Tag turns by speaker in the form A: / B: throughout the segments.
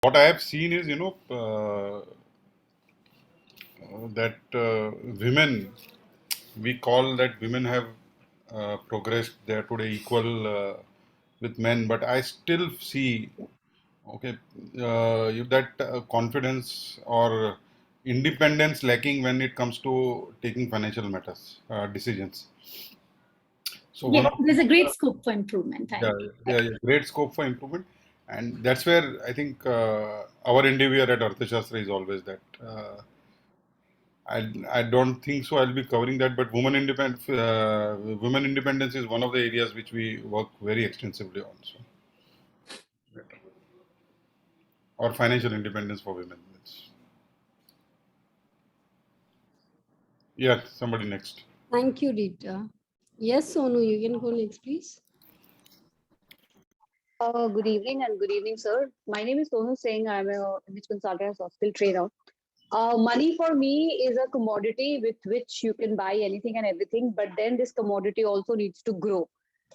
A: what I have seen is, that women, we call that women have progressed. They are today equal with men, but I still see, okay, that confidence or independence lacking when it comes to taking financial matters, decisions. So one
B: Yes,
A: of
B: there's a great scope for improvement, I
A: yeah,
B: agree.
A: yeah, great scope for improvement, and that's where I think our endeavor at Arthashastra is always that. I don't think so. I'll be covering that, but women independence is one of the areas which we work very extensively on. So, or financial independence for women. Yeah, somebody next.
C: Thank you, Rita. Yes, Sonu, you can go next, please.
D: Good evening and good evening, sir. My name is Sonu Singh. I'm a image consultant and soft skill trainer. Money for me is a commodity with which you can buy anything and everything, but then this commodity also needs to grow.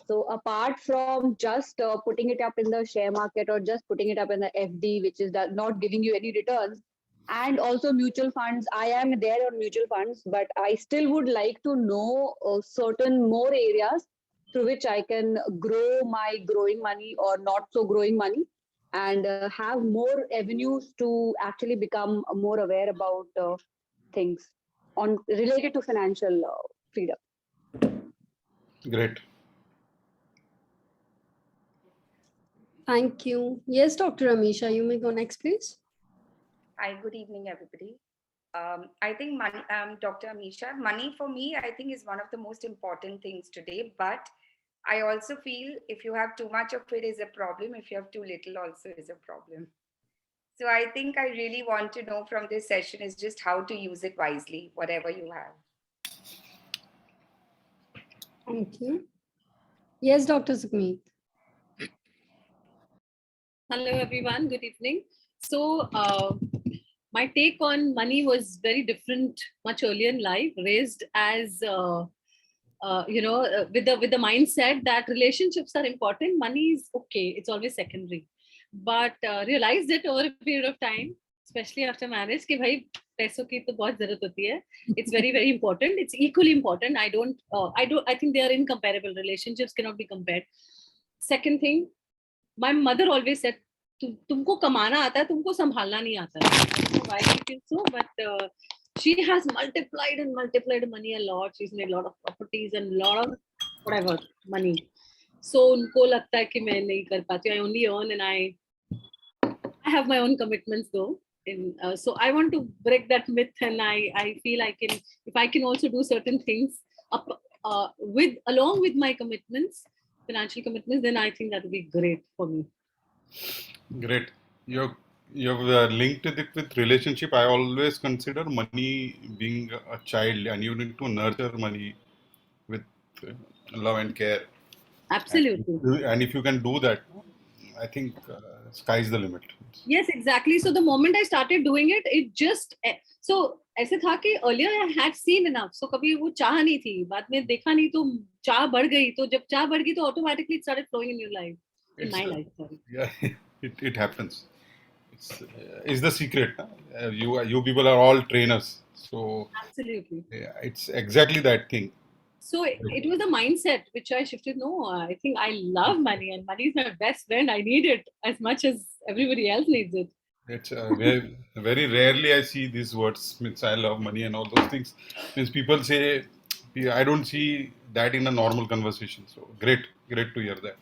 D: So apart from just putting it up in the share market or just putting it up in the FD, which is not giving you any returns, and also mutual funds, I am there on mutual funds, but I still would like to know certain more areas through which I can grow my growing money or not so growing money and have more avenues to actually become more aware about things on related to financial freedom.
A: Great.
C: Thank you. Yes, Dr. Amisha, you may go next, please.
E: Hi, good evening, everybody. I think money, Dr. Amisha, money for me, I think is one of the most important things today. But I also feel if you have too much of it is a problem. If you have too little also is a problem. So I think I really want to know from this session is just how to use it wisely, whatever you have.
C: Thank you. Yes, Dr. Sukmeet.
F: Hello, everyone. Good evening. So, my take on money was very different much earlier in life, raised as with the mindset that relationships are important, money is okay, it's always secondary. But realized it over a period of time, especially after marriage, कि भाई पैसों की तो बहुत जरूरत होती है. It's very, very important. It's equally important. I think they are incomparable. Relationships cannot be compared. Second thing, my mother always said, तुमको कमाना आता है, तुमको संभालना नहीं आता है. I don't know why she feels so, but she has multiplied money a lot. She's made a lot of properties and a lot of whatever money. So उनको लगता है कि मैं नहीं कर पाती. I only earn and I have my own commitments though. So I want to break that myth, and I feel if I can also do certain things along with my commitments, financial commitments, then I think that would be great for me.
A: Great. You've linked it with relationship. I always consider money being a child, and you need to nurture money with love and care.
F: Absolutely.
A: And if you can do that, I think sky's the limit.
F: Yes, exactly. So the moment I started doing it, it just so ऐसे था कि earlier I had seen enough. So कभी वो चाह नहीं थी, बाद में देखा नहीं तो चाह बढ़ गई. तो जब चाह बढ़ गई तो automatically it started flowing in your life, in my life. Sorry.
A: Yeah, it happens. It's the secret. You people are all trainers, so
F: absolutely.
A: Yeah, it's exactly that thing.
F: So it was a mindset which I shifted. No, I think I love money, and money is my best friend. I need it as much as everybody else needs it.
A: It's very, very rarely I see these words. Means I love money and all those things. Means people say, I don't see that in a normal conversation. So great to hear that.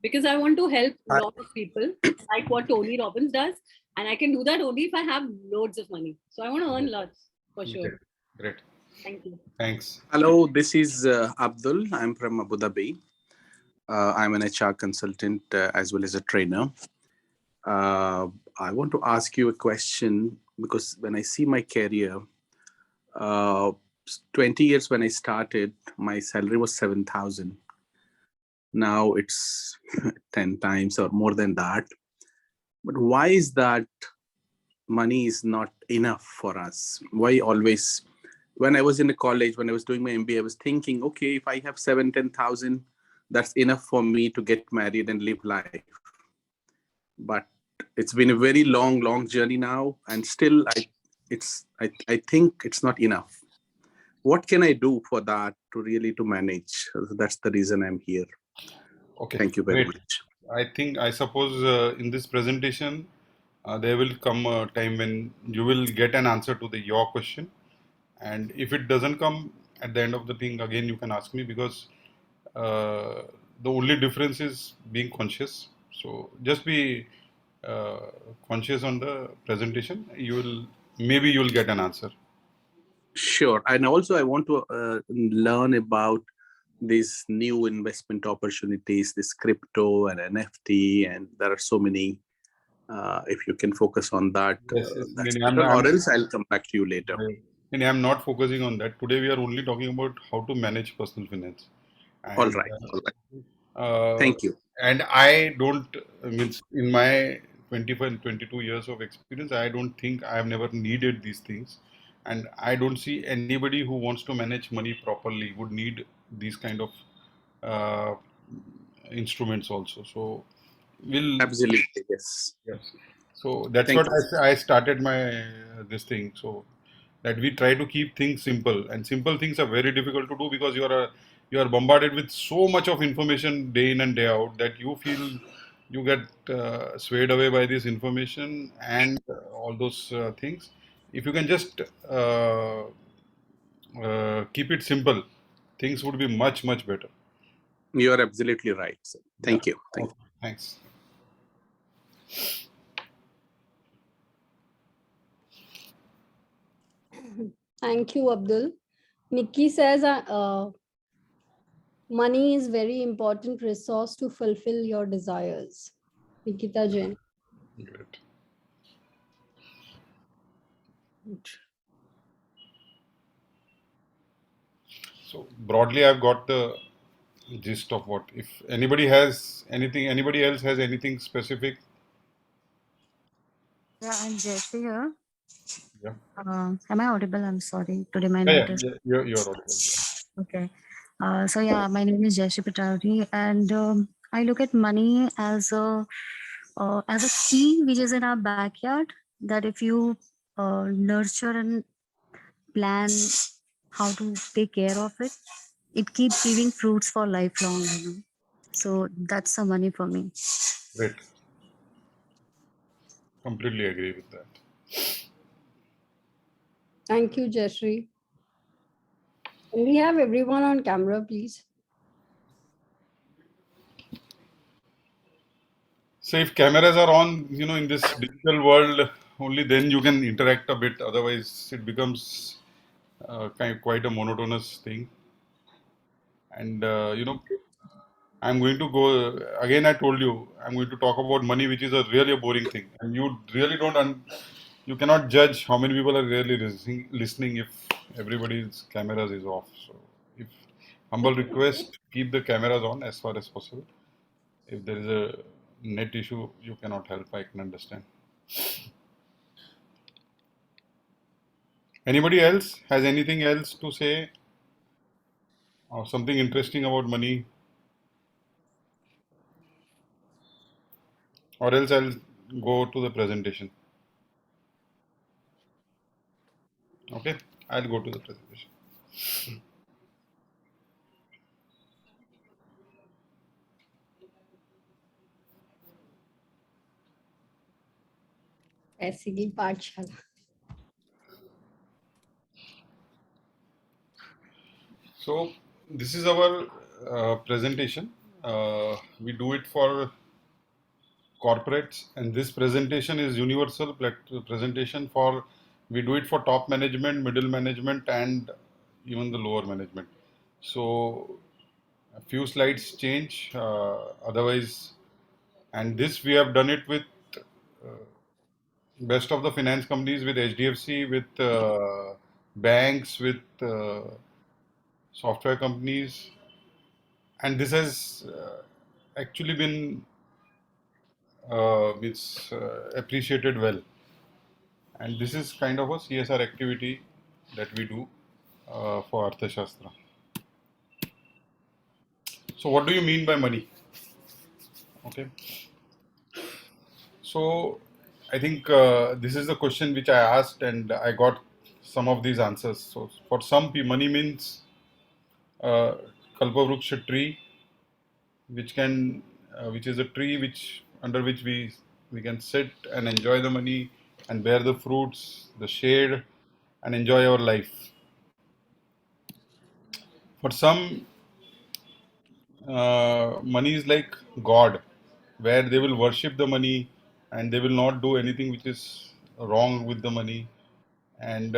F: Because I want to help a lot of people, like what Tony Robbins does, and I can do that only if I have loads of money. So I want to earn lots for sure.
A: Great.
F: Thank you.
A: Thanks.
G: Hello, this is Abdul. I'm from Abu Dhabi. I'm an HR consultant as well as a trainer. I want to ask you a question because when I see my career, 20 years when I started, my salary was 7,000. Now it's 10 times or more than that. But why is that money is not enough for us? Why always, when I was in the college, when I was doing my MBA, I was thinking, okay, if I have 10,000, that's enough for me to get married and live life. But it's been a very long journey now, and still I think it's not enough. What can I do for that to manage? That's the reason I'm here.
A: Okay,
G: Thank you very
A: great.
G: much.
A: I suppose in this presentation, there will come a time when you will get an answer to your question. And if it doesn't come at the end of the thing, again, you can ask me, because the only difference is being conscious. So just be conscious on the presentation. Maybe you'll get an answer.
G: Sure. And also I want to learn about these new investment opportunities, this crypto and NFT, and there are so many. If you can focus on that,
A: Yes, yes.
G: that's
A: I'm,
G: better, or
A: I'm,
G: else I'll come back to you later.
A: and I'm not focusing on that. Today we are only talking about how to manage personal finance.
G: All
A: And,
G: right. Thank you.
A: And I don't, means in my 25, 22 years of experience, I don't think I have never needed these things. And I don't see anybody who wants to manage money properly would need these kind of uh, instruments also. So
G: Absolutely. Yes.
A: yes. So that's
G: Thank
A: what
G: you.
A: I started my this thing. So that we try to keep things simple, and simple things are very difficult to do, because you are bombarded with so much of information day in and day out that you feel you get swayed away by this information and all those things. If you can just keep it simple, things would be much better.
G: You are absolutely right, sir. Thank you. Thank
A: Okay. Thanks.
C: Thank you, Abdul. Nikki says money is very important resource to fulfill your desires. Nikita Jain.
A: Great. So broadly, I've got the gist of what. If anybody has anything, anybody else has anything specific.
H: Yeah, I'm Jesse here.
A: Yeah.
H: Am I audible? I'm sorry. Today my
A: Yeah,
H: net is
A: you're audible.
H: okay. So yeah, my name is Jesse Patari, and I look at money as a seed which is in our backyard. That if you nurture and plan how to take care of it, it keeps giving fruits for lifelong. So that's the money for me.
A: Great. Completely agree with that.
C: Thank you, Jeshri. Can we have everyone on camera, please?
A: So if cameras are on, in this digital world, only then you can interact a bit. Otherwise, it becomes quite a monotonous thing. And I'm going to go again. I told you I'm going to talk about money, which is really a boring thing, and you really you cannot judge how many people are really listening if everybody's cameras is off. So, if humble request, keep the cameras on as far as possible. If there is a net issue, you cannot help. I can understand. Anybody else has anything else to say, or something interesting about money? Or else I'll go to the presentation. Okay, I'll go to the presentation.
C: ऐसी की पाठशाला.
A: So this is our presentation. We do it for corporates, and this presentation is universal presentation for. We do it for top management, middle management, and even the lower management. So a few slides change. Otherwise, and this we have done it with best of the finance companies, with HDFC, with banks, with software companies, and this has actually been it's appreciated well. And this is kind of a CSR activity that we do for Arthashastra. So what do you mean by money? Okay. So I think this is the question which I asked, and I got some of these answers. So for some people, money means uh, Kalpavruksha tree, which is a tree which under which we can sit and enjoy the money and bear the fruits, the shade, and enjoy our life. For some, money is like God, where they will worship the money and they will not do anything which is wrong with the money, and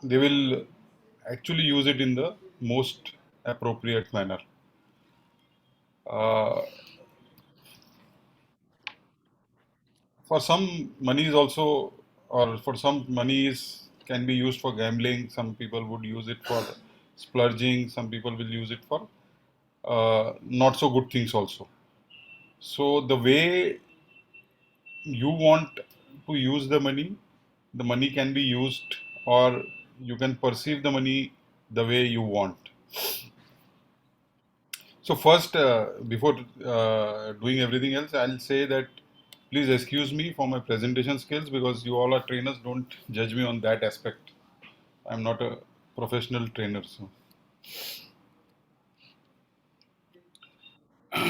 A: they will actually use it in the most appropriate manner. Uh, for some, money is also, or for some, money is can be used for gambling. Some people would use it for splurging. Some people will use it for not so good things also. So the way you want to use the money can be used, or you can perceive the money the way you want. So first, before doing everything else, I'll say that please excuse me for my presentation skills, because you all are trainers. Don't judge me on that aspect. I'm not a professional trainer. So,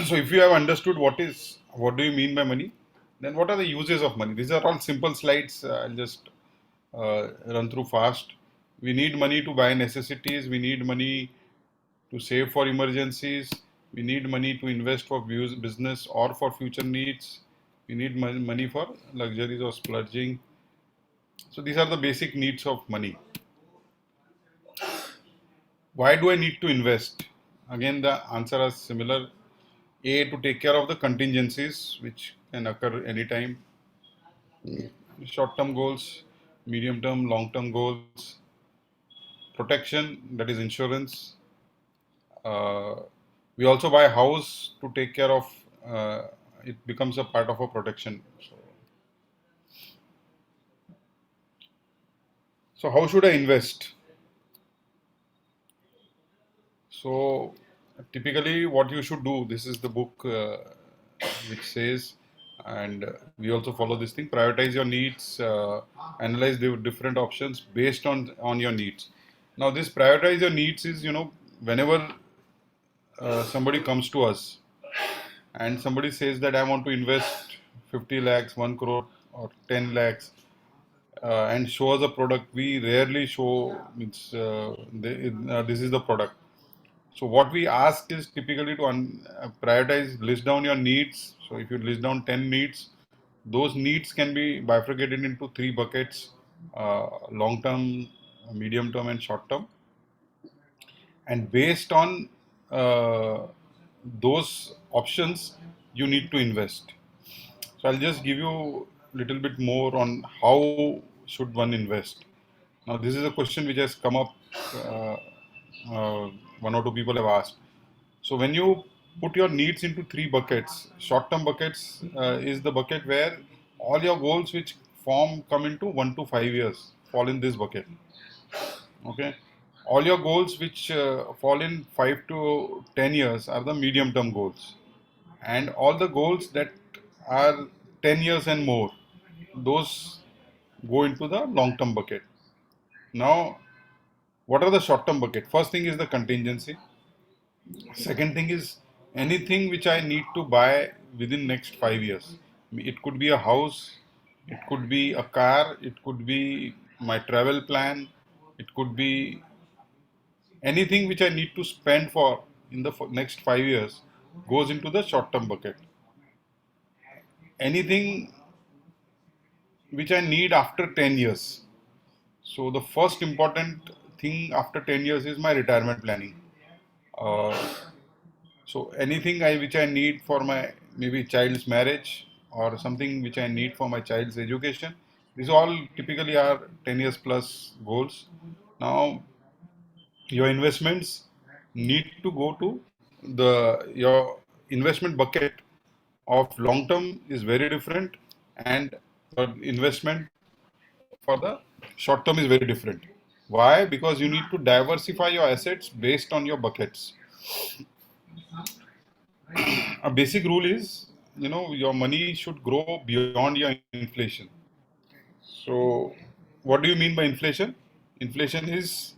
A: so if you have understood what do you mean by money, then what are the uses of money? These are all simple slides. I'll just run through fast. We need money to buy necessities. We need money to save for emergencies. We need money to invest for business or for future needs. We need money for luxuries or splurging. So these are the basic needs of money. Why do I need to invest? Again, the answer is similar. A, to take care of the contingencies which can occur anytime. Short-term goals, medium-term, long-term goals. Protection, that is insurance. Uh, we also buy a house to take care of. Uh, it becomes a part of a protection. So how should I invest? So typically, what you should do. This is the book which says, and we also follow this thing. Prioritize your needs. Analyze the different options based on your needs. Now, this prioritize your needs is, whenever somebody comes to us and somebody says that I want to invest 50 lakhs, 1 crore, or 10 lakhs, and show us a product, we rarely show this is the product. So what we ask is typically to prioritize, list down your needs. So if you list down 10 needs, those needs can be bifurcated into 3 buckets: long term, medium term, and short term. And based on uh, those options, you need to invest. So I'll just give you a little bit more on how should one invest. Now this is a question which has come up. Uh, One or two people have asked. So when you put your needs into 3 buckets, short-term buckets is the bucket where all your goals which come into 1 to 5 years fall in this bucket. Okay. All your goals which fall in 5 to 10 years are the medium-term goals, and all the goals that are 10 years and more, those go into the long-term bucket. Now, what are the short-term bucket? First thing is the contingency. Second thing is anything which I need to buy within next 5 years. It could be a house, it could be a car, it could be my travel plan, it could be anything which I need to spend for in the next 5 years goes into the short-term bucket. Anything which I need after 10 years. So the first important thing after 10 years is my retirement planning. Uh, So anything which I need for my maybe child's marriage, or something which I need for my child's education, these all typically are 10 years plus goals. Now your investments need to go to your investment bucket of long term is very different, and your investment for the short term is very different. Why? Because you need to diversify your assets based on your buckets. A basic rule is your money should grow beyond your inflation. So, what do you mean by inflation? Inflation is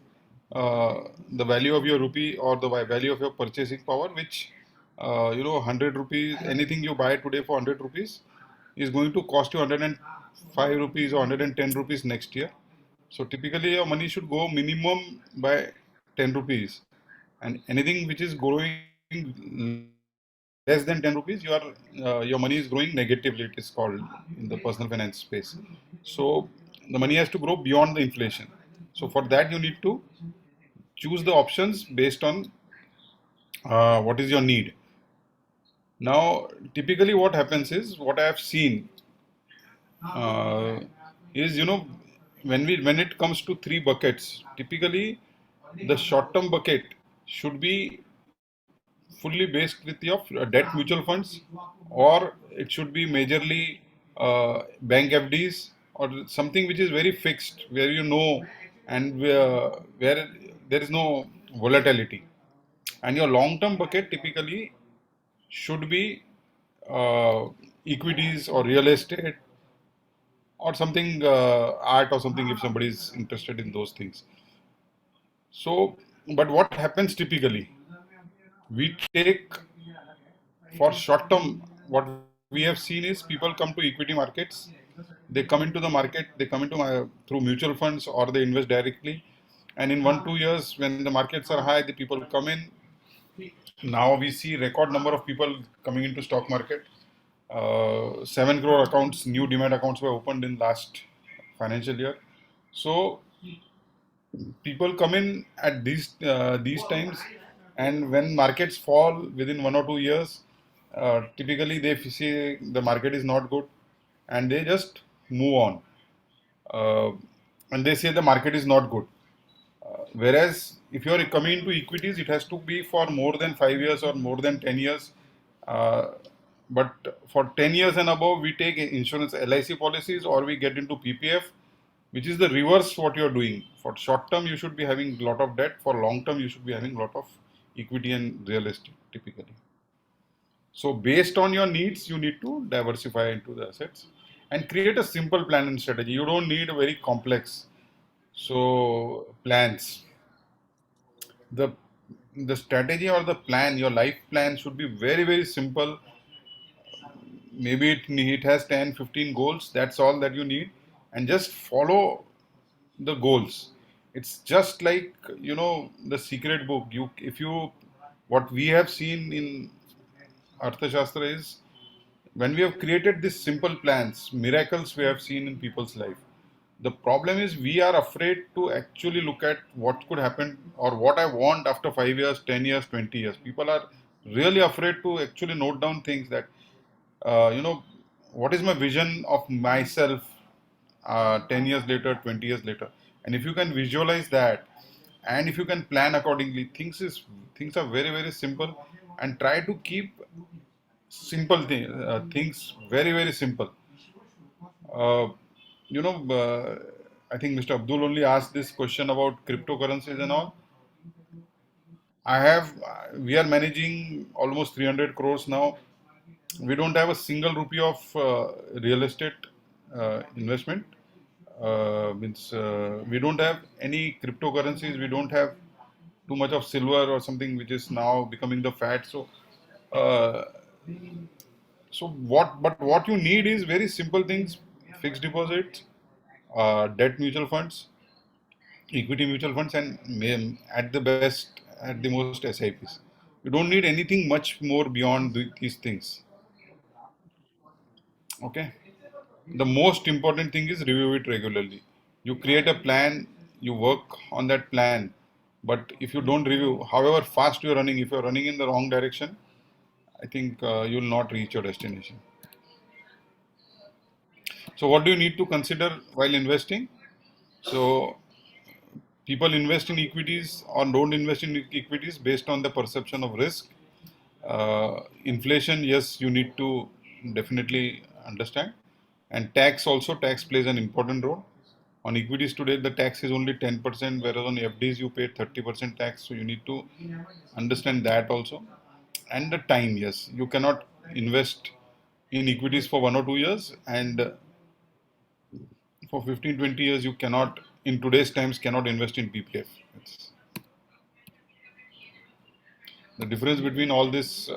A: the value of your rupee or the value of your purchasing power, which 100 rupees, anything you buy today for 100 rupees is going to cost you 105 rupees or 110 rupees next year. So typically your money should go minimum by 10 rupees, and anything which is growing less than 10 rupees, your money is growing negatively. It is called in the personal finance space. So the money has to grow beyond the inflation. So for that you need to choose the options based on what is your need. Now, typically what happens is, what I have seen uh, is, when it comes to three buckets, typically the short-term bucket should be fully based with your debt mutual funds, or it should be majorly bank FDs, or something which is very fixed, where and where there is no volatility. And your long-term bucket typically should be uh, equities or real estate or something, art or something, if somebody is interested in those things. So, but what happens typically? We take for short term, what we have seen is people come to equity markets, they come into the market, they come into through mutual funds, or they invest directly. And in 1 2 years, when the markets are high, the people come in. Now we see record number of people coming into stock market. 7 crore accounts, new demat accounts were opened in last financial year. So people come in at these times, and when markets fall within 1 or 2 years, typically they see the market is not good, and they just move on, uh, and they say the market is not good. Whereas if you are coming into equities, it has to be for more than 5 years or more than 10 years. Uh, but for 10 years and above, we take insurance LIC policies, or we get into PPF, which is the reverse what you are doing. For short term, you should be having a lot of debt. For long term, you should be having a lot of equity and real estate typically. So based on your needs, you need to diversify into the assets and create a simple plan and strategy. You don't need a very complex plans. The the strategy or the plan, your life plan, should be very, very simple. Maybe it has 10 15 goals, that's all that you need, and just follow the goals. It's just like, the secret book. You if you What we have seen in Arthashastra is, when we have created these simple plans, miracles we have seen in people's life. The problem is we are afraid to actually look at what could happen or what I want after 5 years, 10 years, 20 years. People are really afraid to actually note down things that, uh, you know, what is my vision of myself 10 years later, 20 years later. And if you can visualize that, and if you can plan accordingly, things are very, very simple. And try to keep things very, very simple. Uh, you know, I think Mr. Abdul only asked this question about cryptocurrencies and all. We are managing almost 300 crores now. We don't have a single rupee of real estate investment. We don't have any cryptocurrencies. We don't have too much of silver or something, which is now becoming the fad. Uh, but what you need is very simple things: fixed deposits, debt mutual funds, equity mutual funds, and at the most SIPs. You don't need anything much more beyond these things. Okay. The most important thing is review it regularly. You create a plan, you work on that plan, but if you don't review, however fast you're running, if you're running in the wrong direction, I think you'll not reach your destination. So what do you need to consider while investing? So people invest in equities or don't invest in equities based on the perception of risk. Inflation, yes, you need to definitely understand. And tax plays an important role. On equities today, the tax is only 10%, whereas on FDs you pay 30% tax. So you need to understand that also. And the time, yes, you cannot invest in equities for 1 or 2 years, and for 15-20 years you cannot, in today's times, cannot invest in ppf. It's the difference between all these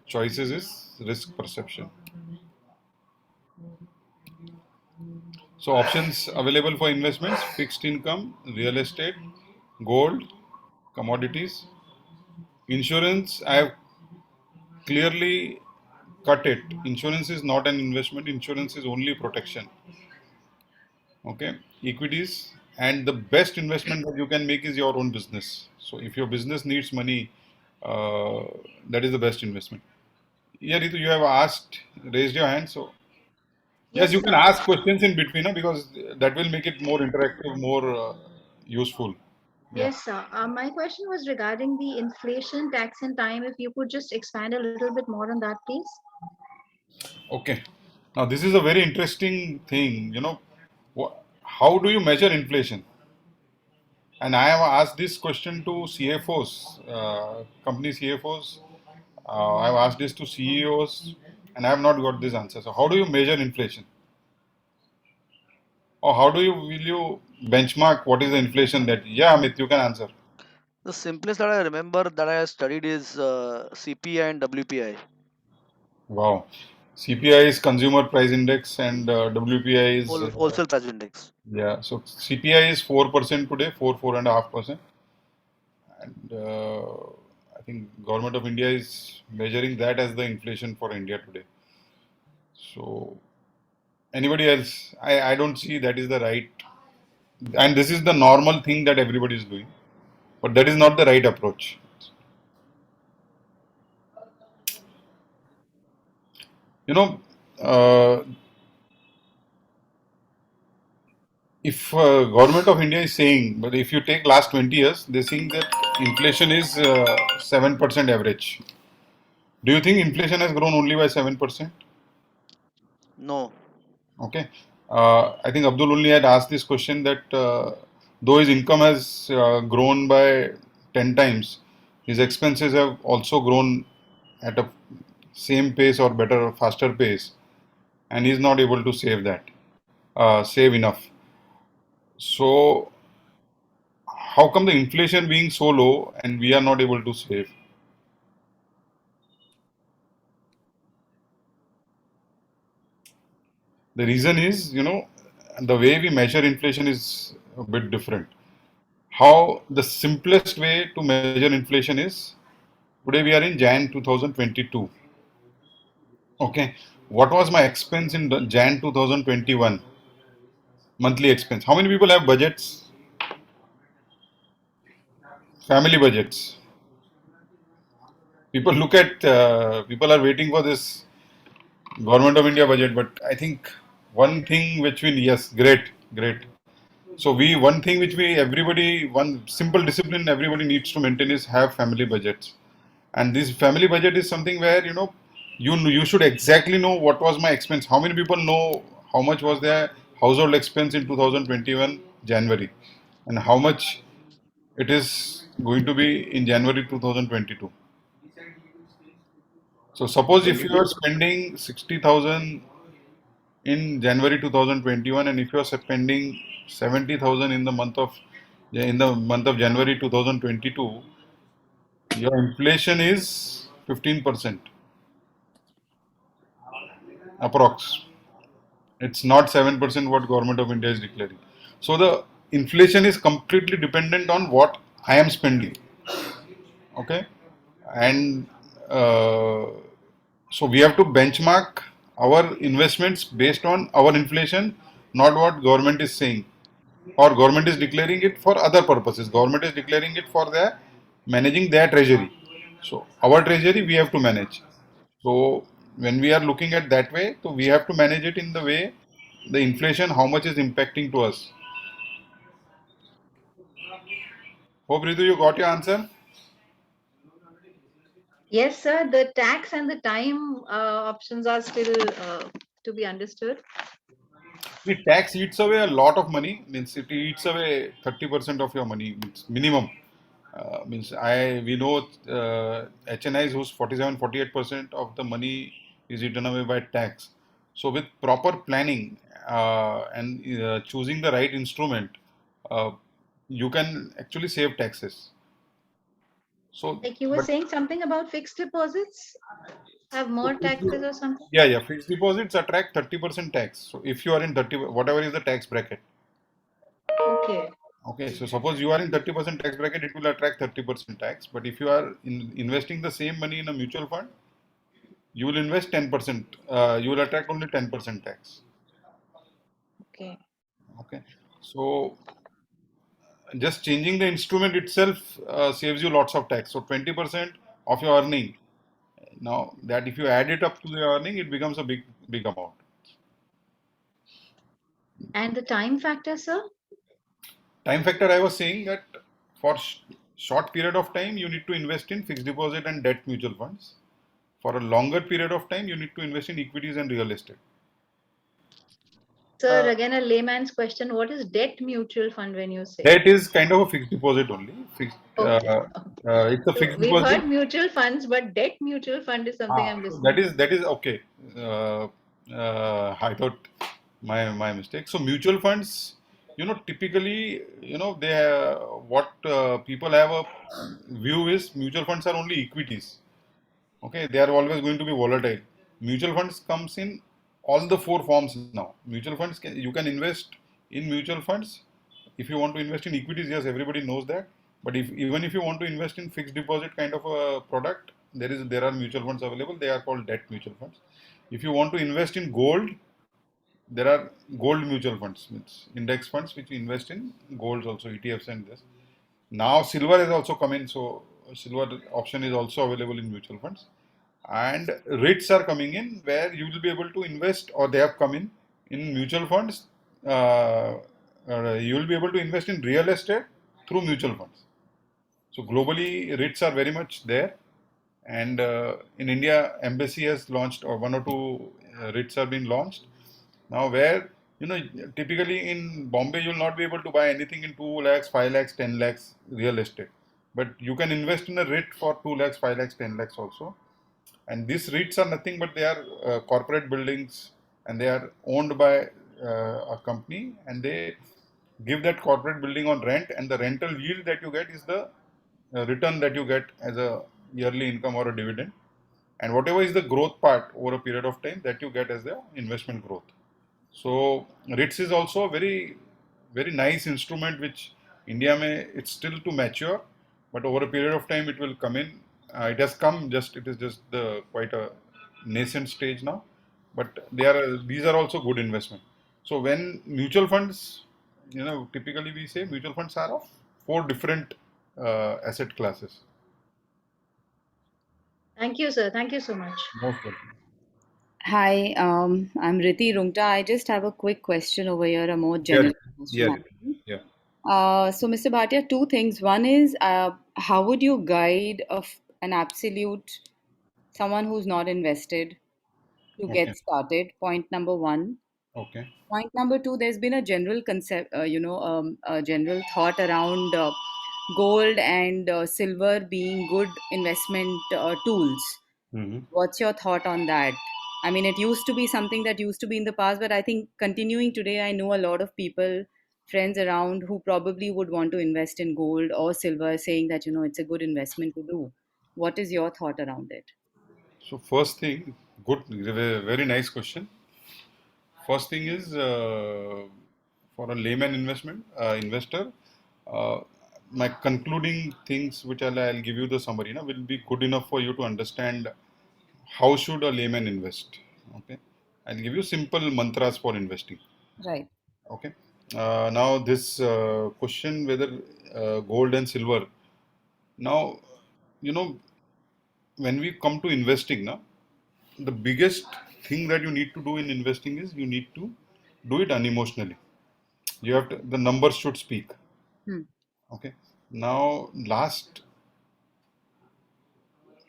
A: choices is risk perception. So options available for investments: fixed income, real estate, gold, commodities. Insurance, I have clearly cut it. Insurance is not an investment, insurance is only protection. Okay, equities, and the best investment that you can make is your own business. So if your business needs money, uh, that is the best investment. Yeah, Ritu, you have asked, raised your hand. So yes, you can ask questions in between, because that will make it more interactive, more useful. Yeah.
I: Yes, sir. My question was regarding the inflation, tax, and time. If you could just expand a little bit more on that, please.
A: Okay. Now this is a very interesting thing. How do you measure inflation? And I have asked this question to CFOs, company CFOs. I've asked this to CEOs, and I have not got this answer. So, how do you measure inflation? Or how do you will you benchmark what is the inflation that? Yeah, Amit, you can answer.
J: The simplest that I remember that I studied is CPI and WPI.
A: Wow. CPI is Consumer Price Index, and WPI is
J: Wholesale price index.
A: yeah. So CPI is 4% today, 4.5%, and I think Government of India is measuring that as the inflation for India today. So anybody else? I don't see that is the right, and this is the normal thing that everybody is doing, but that is not the right approach. You know, uh, if Government of India is saying, but if you take last 20 years, they're saying that inflation is 7% average. Do you think inflation has grown only by 7%?
J: No.
A: Okay. I think Abdul only had asked this question that though his income has grown by 10 times, his expenses have also grown at a same pace or better, faster pace, and he's not able to save enough. So, how come the inflation being so low and we are not able to save? The reason is, the way we measure inflation is a bit different. How the simplest way to measure inflation is, today we are in Jan 2022. Okay, what was my expense in Jan 2021? Monthly expense. How many people have budgets? Family budgets. People are waiting for this Government of India budget, but I think one thing which we, yes, great, great. So one thing which one simple discipline everybody needs to maintain is have family budgets. And this family budget is something where, you should exactly know what was my expense. How many people know how much was their household expense in 2021 January, and how much it is going to be in January 2022? So suppose if you are spending 60,000 in January 2021, and if you are spending 70,000 in the month of January 2022, your inflation is 15% approx. It's not 7% what Government of India is declaring. So the inflation is completely dependent on what I am spending. Okay, and uh, so we have to benchmark our investments based on our inflation, not what government is saying, or government is declaring it for other purposes. Government is declaring it for their managing their treasury. So our treasury we have to manage. So when we are looking at that way, so we have to manage it in the way the inflation, how much is impacting to us. Hope Ritu, you got your answer.
I: Yes, sir. The tax and the time options are still to be understood.
A: The tax eats away a lot of money. Means it eats away 30% of your money. Means minimum. Means we know HNIs whose 47, 48% of the money is eaten away by tax. So with proper planning and choosing the right instrument, uh, you can actually save taxes. So,
I: Like you were
A: but
I: saying something about fixed deposits have more taxes or something?
A: yeah, fixed deposits attract 30% tax. So if you are in 30, whatever is the tax bracket.
I: Okay.
A: Okay, so suppose you are in 30% tax bracket, it will attract 30% tax. But if you are investing the same money in a mutual fund, you will invest 10%. You will attract only 10% tax.
I: Okay.
A: Okay, so just changing the instrument itself saves you lots of tax. So 20% of your earning. Now that if you add it up to the earning, it becomes a big amount.
I: And the time factor, sir?
A: Time factor, I was saying that for short period of time, you need to invest in fixed deposit and debt mutual funds. For a longer period of time, you need to invest in equities and real estate.
I: Sir, again, a layman's question. What is debt mutual fund when you say?
A: Debt is kind of a fixed deposit only.
I: Okay.
A: It's a
I: So
A: fixed
I: we've
A: deposit.
I: heard mutual funds, but debt mutual fund is something I'm
A: So
I: listening.
A: that is okay. I thought my mistake. So mutual funds, typically, they what people have a view is mutual funds are only equities. Okay, they are always going to be volatile. Mutual funds comes in all the four forms now. Mutual funds you can invest in mutual funds. If you want to invest in equities, yes, everybody knows that. But even if you want to invest in fixed deposit kind of a product, there are mutual funds available. They are called debt mutual funds. If you want to invest in gold, there are gold mutual funds, means index funds which invest in golds also, ETFs and this. Now silver has also come in, so silver option is also available in mutual funds. And REITs are coming in where you will be able to invest, or they have come in mutual funds. You will be able to invest in real estate through mutual funds. So globally, REITs are very much there, and in India, Embassy has launched, or one or two REITs have been launched now. Where typically in Bombay, you will not be able to buy anything in 2 lakhs, 5 lakhs, 10 lakhs real estate, but you can invest in a REIT for 2 lakhs, 5 lakhs, 10 lakhs also. And these REITs are nothing but they are corporate buildings, and they are owned by a company, and they give that corporate building on rent, and the rental yield that you get is the return that you get as a yearly income or a dividend. And whatever is the growth part over a period of time, that you get as the investment growth. So REITs is also a very nice instrument which India may, it's still to mature, but over a period of time it will come in. It has come, just it is just the quite a nascent stage now, but these are also good investment. So when mutual funds, typically we say mutual funds are of four different asset classes.
I: Thank you, sir. Thank you so much.
A: Most welcome.
K: Hi, I'm Riti Rungta. I just have a quick question over here, a more
A: Yeah,
K: general question.
A: yeah,
K: actually.
A: yeah.
K: So, Mr. Bhatia, two things. One is, how would you guide an absolute someone who's not invested to
A: Okay,
K: get started? Point number one.
A: okay.
K: Point number two, there's been a general concept, a general thought around gold and silver being good investment tools.
A: Hmm.
K: What's your thought on that? I mean, it used to be something that used to be in the past, but I think continuing today, I know a lot of people, friends around who probably would want to invest in gold or silver, saying that, it's a good investment to do. What is your thought around it?
A: So first thing, good, very nice question. First thing is for a layman investor, uh, my concluding things, which I'll give you the summary, will be good enough for you to understand how should a layman invest. Okay, I'll give you simple mantras for investing.
K: Right.
A: Okay, now this question whether gold and silver. Now, you know when we come to investing, now the biggest thing that you need to do in investing is you need to do it unemotionally. You have to, the numbers should speak.
K: Hmm.
A: Okay, now last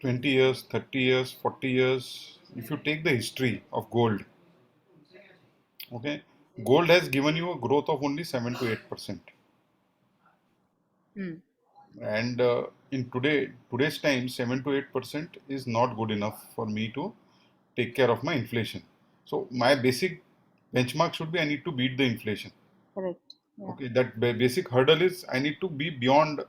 A: 20 years, 30 years, 40 years, if you take the history of gold, okay, gold has given you a growth of only 7 to 8%.
K: Hmm.
A: And in today's time, 7 to 8% is not good enough for me to take care of my inflation. So my basic benchmark should be I need to beat the inflation.
K: Correct. Yeah.
A: Okay, that basic hurdle is I need to be beyond.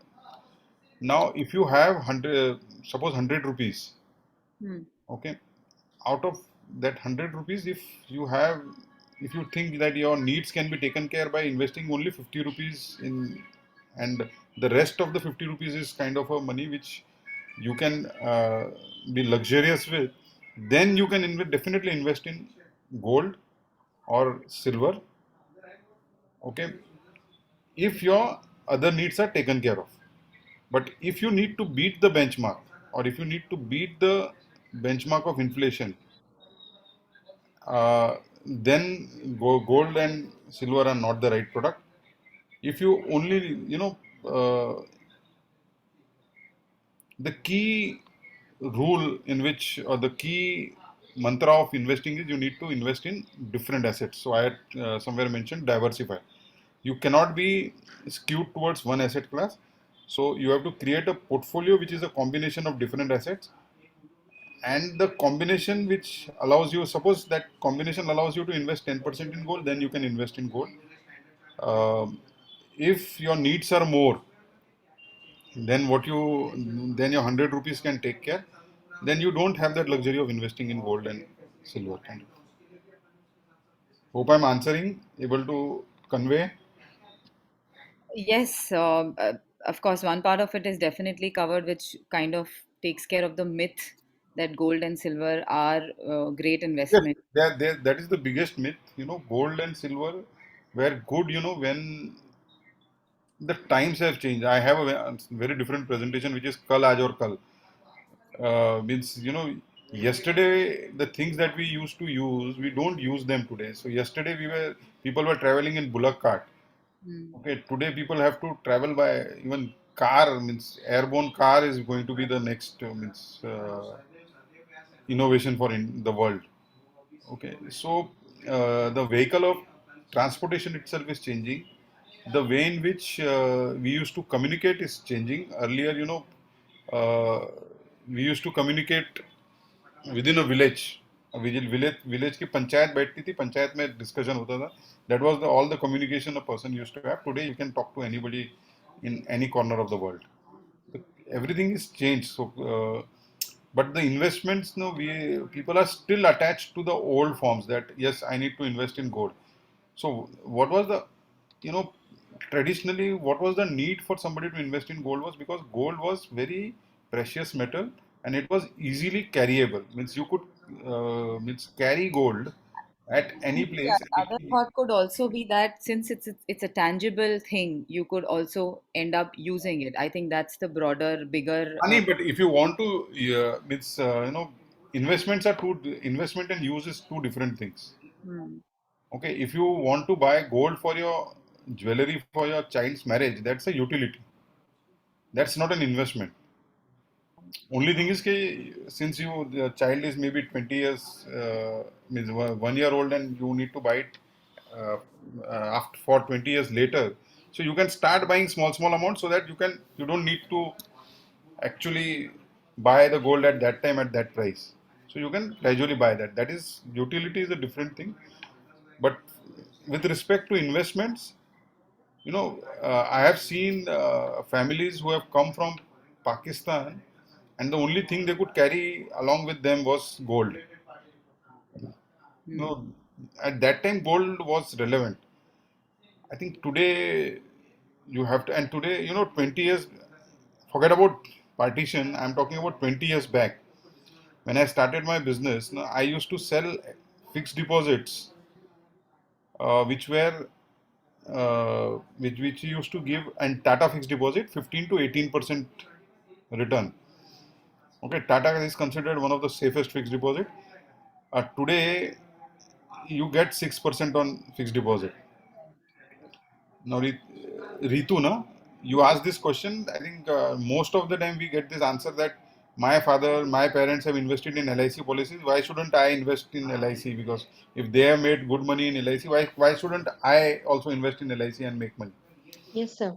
A: Now, if you have 100, suppose 100 rupees,
K: Hmm.
A: okay, out of that 100 rupees, if you think that your needs can be taken care by investing only 50 rupees in, and the rest of the 50 rupees is kind of a money which you can be luxurious with, then you can definitely invest in gold or silver, okay, if your other needs are taken care of. But if you need to beat the benchmark, or if you need to beat the benchmark of inflation, then gold and silver are not the right product. If you only, the key rule in which, or the key mantra of investing is you need to invest in different assets. So I had somewhere mentioned diversify. You cannot be skewed towards one asset class. So you have to create a portfolio which is a combination of different assets, and the combination which allows you, suppose that combination allows you to invest 10% in gold, then you can invest in gold. If your needs are more, then then your 100 rupees can take care, then you don't have that luxury of investing in gold and silver kind of. Hope I'm answering, able to convey.
K: Yes, of course, one part of it is definitely covered, which kind of takes care of the myth that gold and silver are great
A: Yes,
K: investment.
A: that is the biggest myth. Gold and silver were good, when the times have changed. I have a very different presentation, which is Kal Aaj or Kal. Means, yesterday the things that we used to use, we don't use them today. So yesterday people were traveling in bullock cart.
K: Hmm.
A: Okay, today people have to travel by even car. Means airborne car is going to be the next innovation for in the world. Okay, so the vehicle of transportation itself is changing. The way in which we used to communicate is changing. Earlier, uh, we used to communicate within a village. Village की पंचायत बैठती थी, पंचायत में discussion होता था. That was all the communication a person used to have. Today you can talk to anybody in any corner of the world. Everything is changed. So but the investments, no, we people are still attached to the old forms, that yes, I need to invest in gold. So what was the, you know traditionally, what was the need for somebody to invest in gold was because gold was very precious metal, and it was easily carryable. Means you could means carry gold at any
K: And
A: place.
K: the other thought could also be that since it's a tangible thing, you could also end up using it. I think that's the broader, bigger.
A: Money, but if you want to, means investments are investment and use is two different things.
K: Hmm.
A: Okay, if you want to buy gold for your jewelry for your child's marriage, that's a utility. That's not an investment. Only thing is, since the child is maybe 20 years, means 1 year old, and you need to buy it uh, after for 20 years later, so you can start buying small amounts, so that you don't need to actually buy the gold at that time at that price. So you can gradually buy that. That is, utility is a different thing. But with respect to investments, I have seen families who have come from Pakistan, and the only thing they could carry along with them was gold.
K: Hmm.
A: At that time, gold was relevant. I think today you have to, and today, 20 years, forget about partition, I'm talking about 20 years back. When I started my business, I used to sell fixed deposits, which were which used to give, and Tata fixed deposit 15 to 18% return. Okay, Tata is considered one of the safest fixed deposit. Today, you get 6% on fixed deposit. Now, Ritu, na, you ask this question. I think most of the time we get this answer that my parents have invested in LIC policies. Why shouldn't I invest in LIC? Because if they have made good money in LIC, why shouldn't I also invest in LIC and make money?
I: Yes, sir.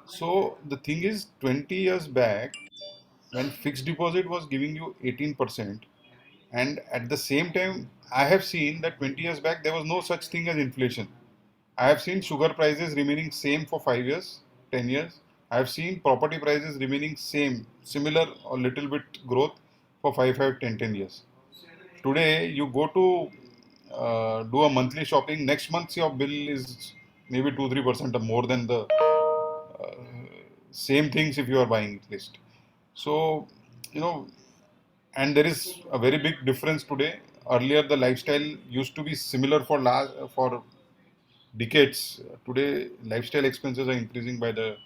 A: So the thing is, 20 years back, when fixed deposit was giving you 18%, And at the same time, I have seen that 20 years back there was no such thing as inflation. I have seen sugar prices remaining same for 5 years, 10 years. I have seen property prices remaining same, similar or little bit growth for 10 years. Today, you go to do a monthly shopping, next month your bill is maybe 2-3% or more than the same things if you are buying at least. So, you know, and there is a very big difference today. Earlier, the lifestyle used to be similar for decades. Today, lifestyle expenses are increasing by the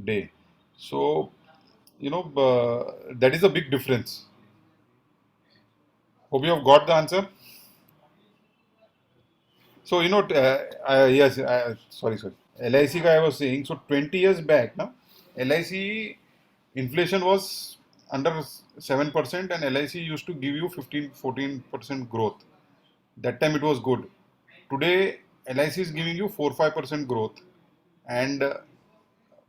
A: day. So, that is a big difference. Hope you have got the answer. So, yes, sorry. LIC guy was saying, so 20 years back, now, LIC inflation was under 7% and LIC used to give you 15-14% growth. That time it was good. Today, LIC is giving you 4-5% growth and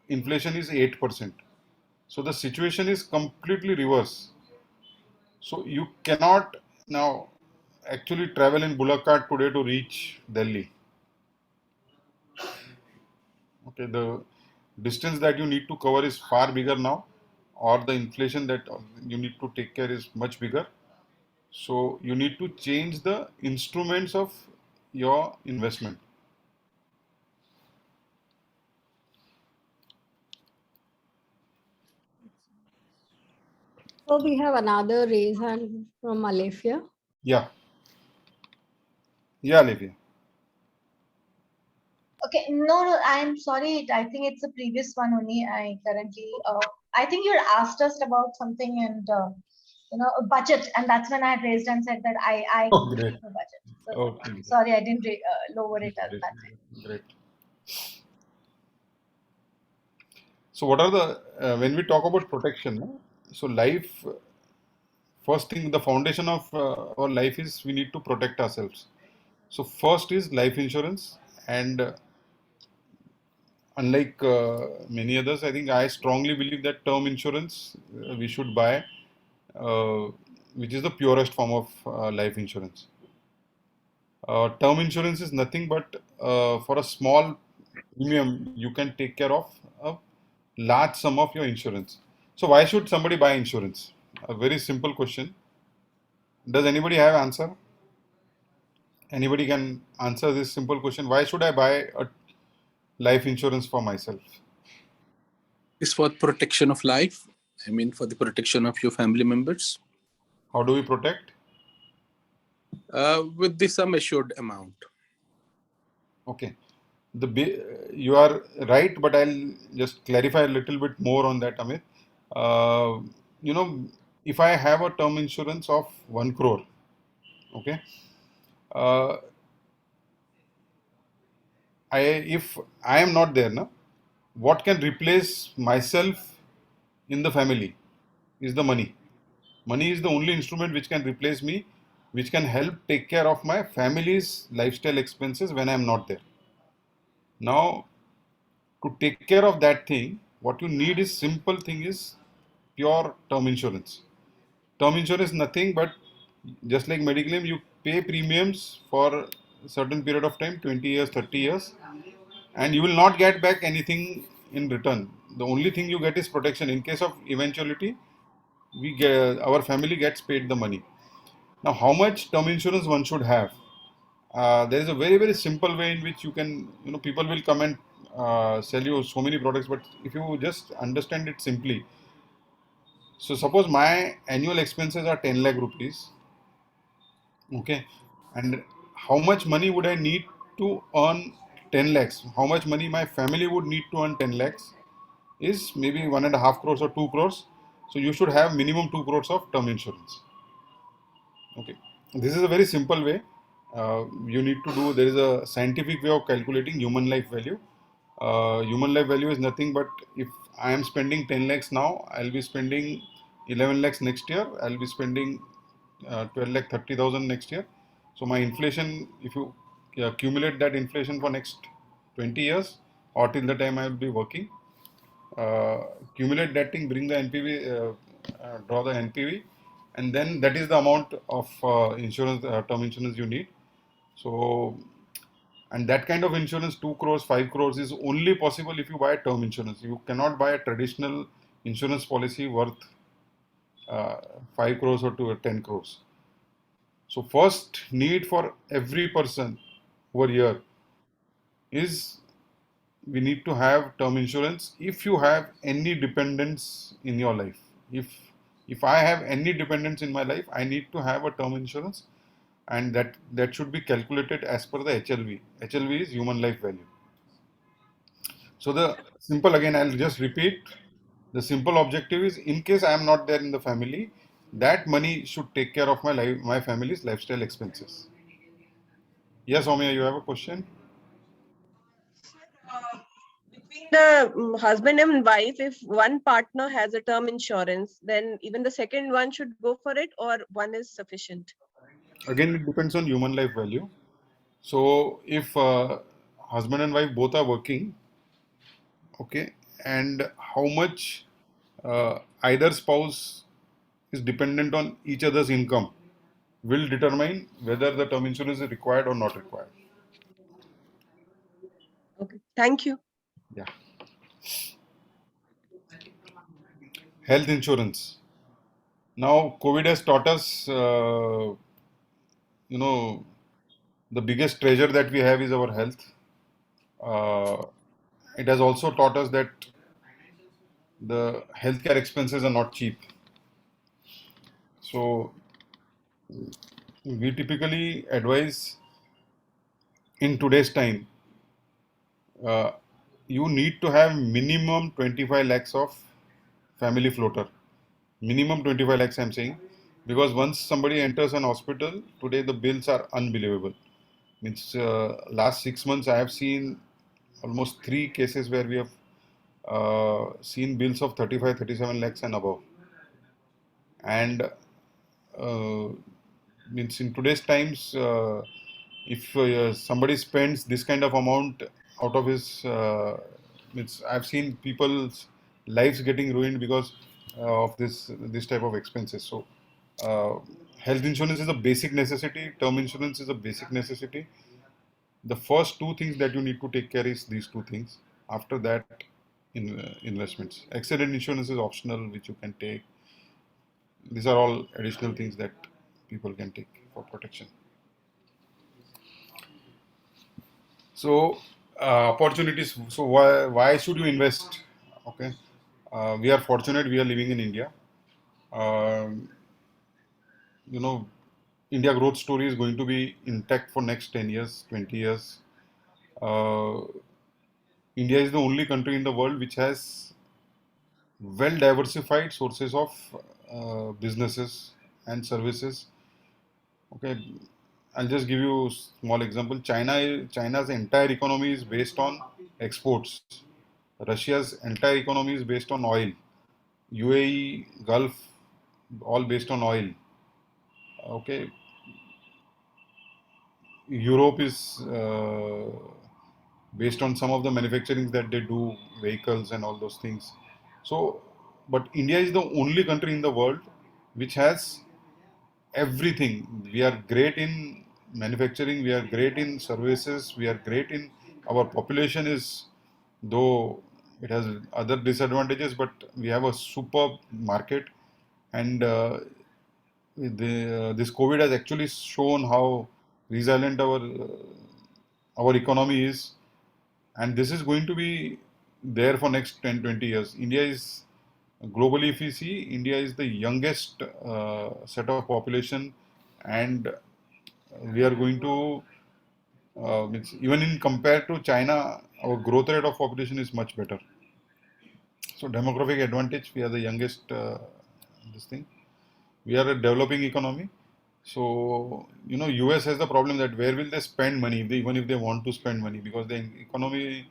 A: inflation is 8%. So the situation is completely reverse. So you cannot now actually travel in bullock cart today to reach Delhi. Okay, the distance that you need to cover is far bigger now, or the inflation that you need to take care is much bigger. So you need to change the instruments of your investment.
C: So we have another raise hand from Alefia.
A: Yeah. Yeah, Olivia.
I: Okay, no, I'm sorry. I think it's the previous one only. I think you asked us about something and a budget, and that's when I raised and said that I
A: Oh,
I: keep
A: great.
I: a budget. So
A: Okay.
I: sorry, I didn't lower it at
A: Great.
I: that time.
A: Great. So what are when we talk about protection, no? So life, first thing, the foundation of our life is we need to protect ourselves. So first is life insurance, and unlike many others, I think I strongly believe that term insurance we should buy, uh, which is the purest form of life insurance. Term insurance is nothing but for a small premium, you can take care of a large sum of your insurance. So why should somebody buy insurance? A very simple question. Does anybody have answer? Anybody can answer this simple question. Why should I buy a life insurance for myself?
G: It's for protection of life. I mean, for the protection of your family members.
A: How do we protect?
G: With the sum assured amount.
A: Okay. You are right, but I'll just clarify a little bit more on that, Amit. Uh, if I have a term insurance of 1 crore, okay, uh, if I am not there, na, what can replace myself in the family is the money. Money is the only instrument which can replace me, which can help take care of my family's lifestyle expenses when I am not there. Now, to take care of that thing, what you need is simple thing is pure term insurance. Term insurance is nothing but just like medical claim, you pay premiums for a certain period of time, 20 years, 30 years, and you will not get back anything in return. The only thing you get is protection. In case of eventuality, our family gets paid the money. Now, how much term insurance one should have? There is a very, very simple way in which you can, people will come and sell you so many products, but if you just understand it simply, so suppose my annual expenses are 10 lakh rupees, okay, and how much money would I need to earn 10 lakhs? How much money my family would need to earn 10 lakhs is maybe 1.5 crores or 2 crores. So you should have minimum 2 crores of term insurance. Okay, this is a very simple way. You need to do. There is a scientific way of calculating human life value. Human life value is nothing but if I am spending 10 lakhs now, I'll be spending 11 lakhs next year. I'll be spending 12 lakh 30,000 next year. So my inflation, if you accumulate that inflation for next 20 years or till the time I will be working, accumulate that thing, bring the NPV, draw the NPV. and then that is the amount of insurance, term insurance you need. So, and that kind of insurance, 2 crores, 5 crores, is only possible if you buy term insurance. You cannot buy a traditional insurance policy worth uh, 5 crores or 10 crores. So, first need for every person over here is we need to have term insurance if you have any dependents in your life. If I have any dependents in my life, I need to have a term insurance, and that should be calculated as per the HLV. HLV is human life value. So the simple, again, I'll just repeat. The simple objective is, in case I am not there in the family, that money should take care of my family's lifestyle expenses. Yes, Omya, you have a question?
L: Between the husband and wife, if one partner has a term insurance, then even the second one should go for it, or one is sufficient?
A: Again, it depends on human life value. So if husband and wife both are working, okay, and how much either spouse is dependent on each other's income will determine whether the term insurance is required or not required.
L: Okay, thank you.
A: Yeah. Health insurance. Now, COVID has taught us, you know, the biggest treasure that we have is our health. It has also taught us that the healthcare expenses are not cheap. So, we typically advise in today's time, uh, you need to have minimum 25 lakhs of family floater. Minimum 25 lakhs, I'm saying, because once somebody enters an hospital, today the bills are unbelievable. Means last 6 months, I have seen almost 3 cases where we have seen bills of 35, 37 lakhs and above. And means in today's times, if somebody spends this kind of amount out of his, means I've seen people's lives getting ruined because of this type of expenses. So health insurance is a basic necessity. Term insurance is a basic necessity. The first two things that you need to take care is these two things. After that, investments. Accident insurance is optional, which you can take. These are all additional things that people can take for protection. So opportunities. So why should you invest? Okay, we are fortunate. We are living in India. Um, you know, India growth story is going to be intact for next 10 years, 20 years. Uh, India is the only country in the world which has well diversified sources of businesses and services. Okay, I'll just give you a small example. China's entire economy is based on exports. Russia's entire economy is based on oil. UAE, Gulf, all based on oil. Okay, Europe is based on some of the manufacturing that they do, vehicles and all those things. So, but India is the only country in the world which has everything. We are great in manufacturing, we are great in services, we are great in, our population is, though it has other disadvantages, but we have a superb market. And this COVID has actually shown how resilient our economy is, and this is going to be there for next 10, 20 years. India is, globally, if we see, India is the youngest set of population, and we are going to, even in compared to China, our growth rate of population is much better. So demographic advantage, we are the youngest, this thing. We are a developing economy. So, US has the problem that where will they spend money, even if they want to spend money, because the economy,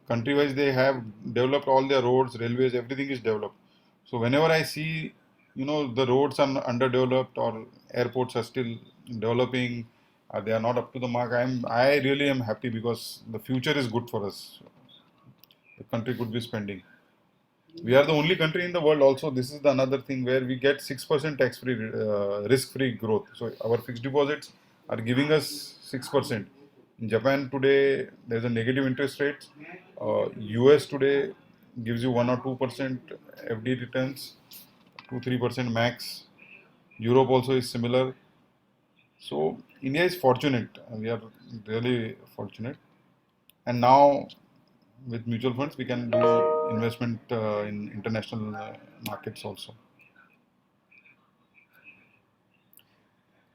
A: country-wise, they have developed all their roads, railways, everything is developed. So whenever I see, the roads are underdeveloped or airports are still developing, they are not up to the mark, I really am happy because the future is good for us. The country could be spending. We are the only country in the world also. This is the another thing where we get 6% tax free, risk free growth. So our fixed deposits are giving us 6%. In Japan today, there's a negative interest rate. US today gives you 1 or 2% FD returns, 2-3% max. Europe also is similar. So India is fortunate. We are really fortunate. And now with mutual funds, we can do investment in international markets also.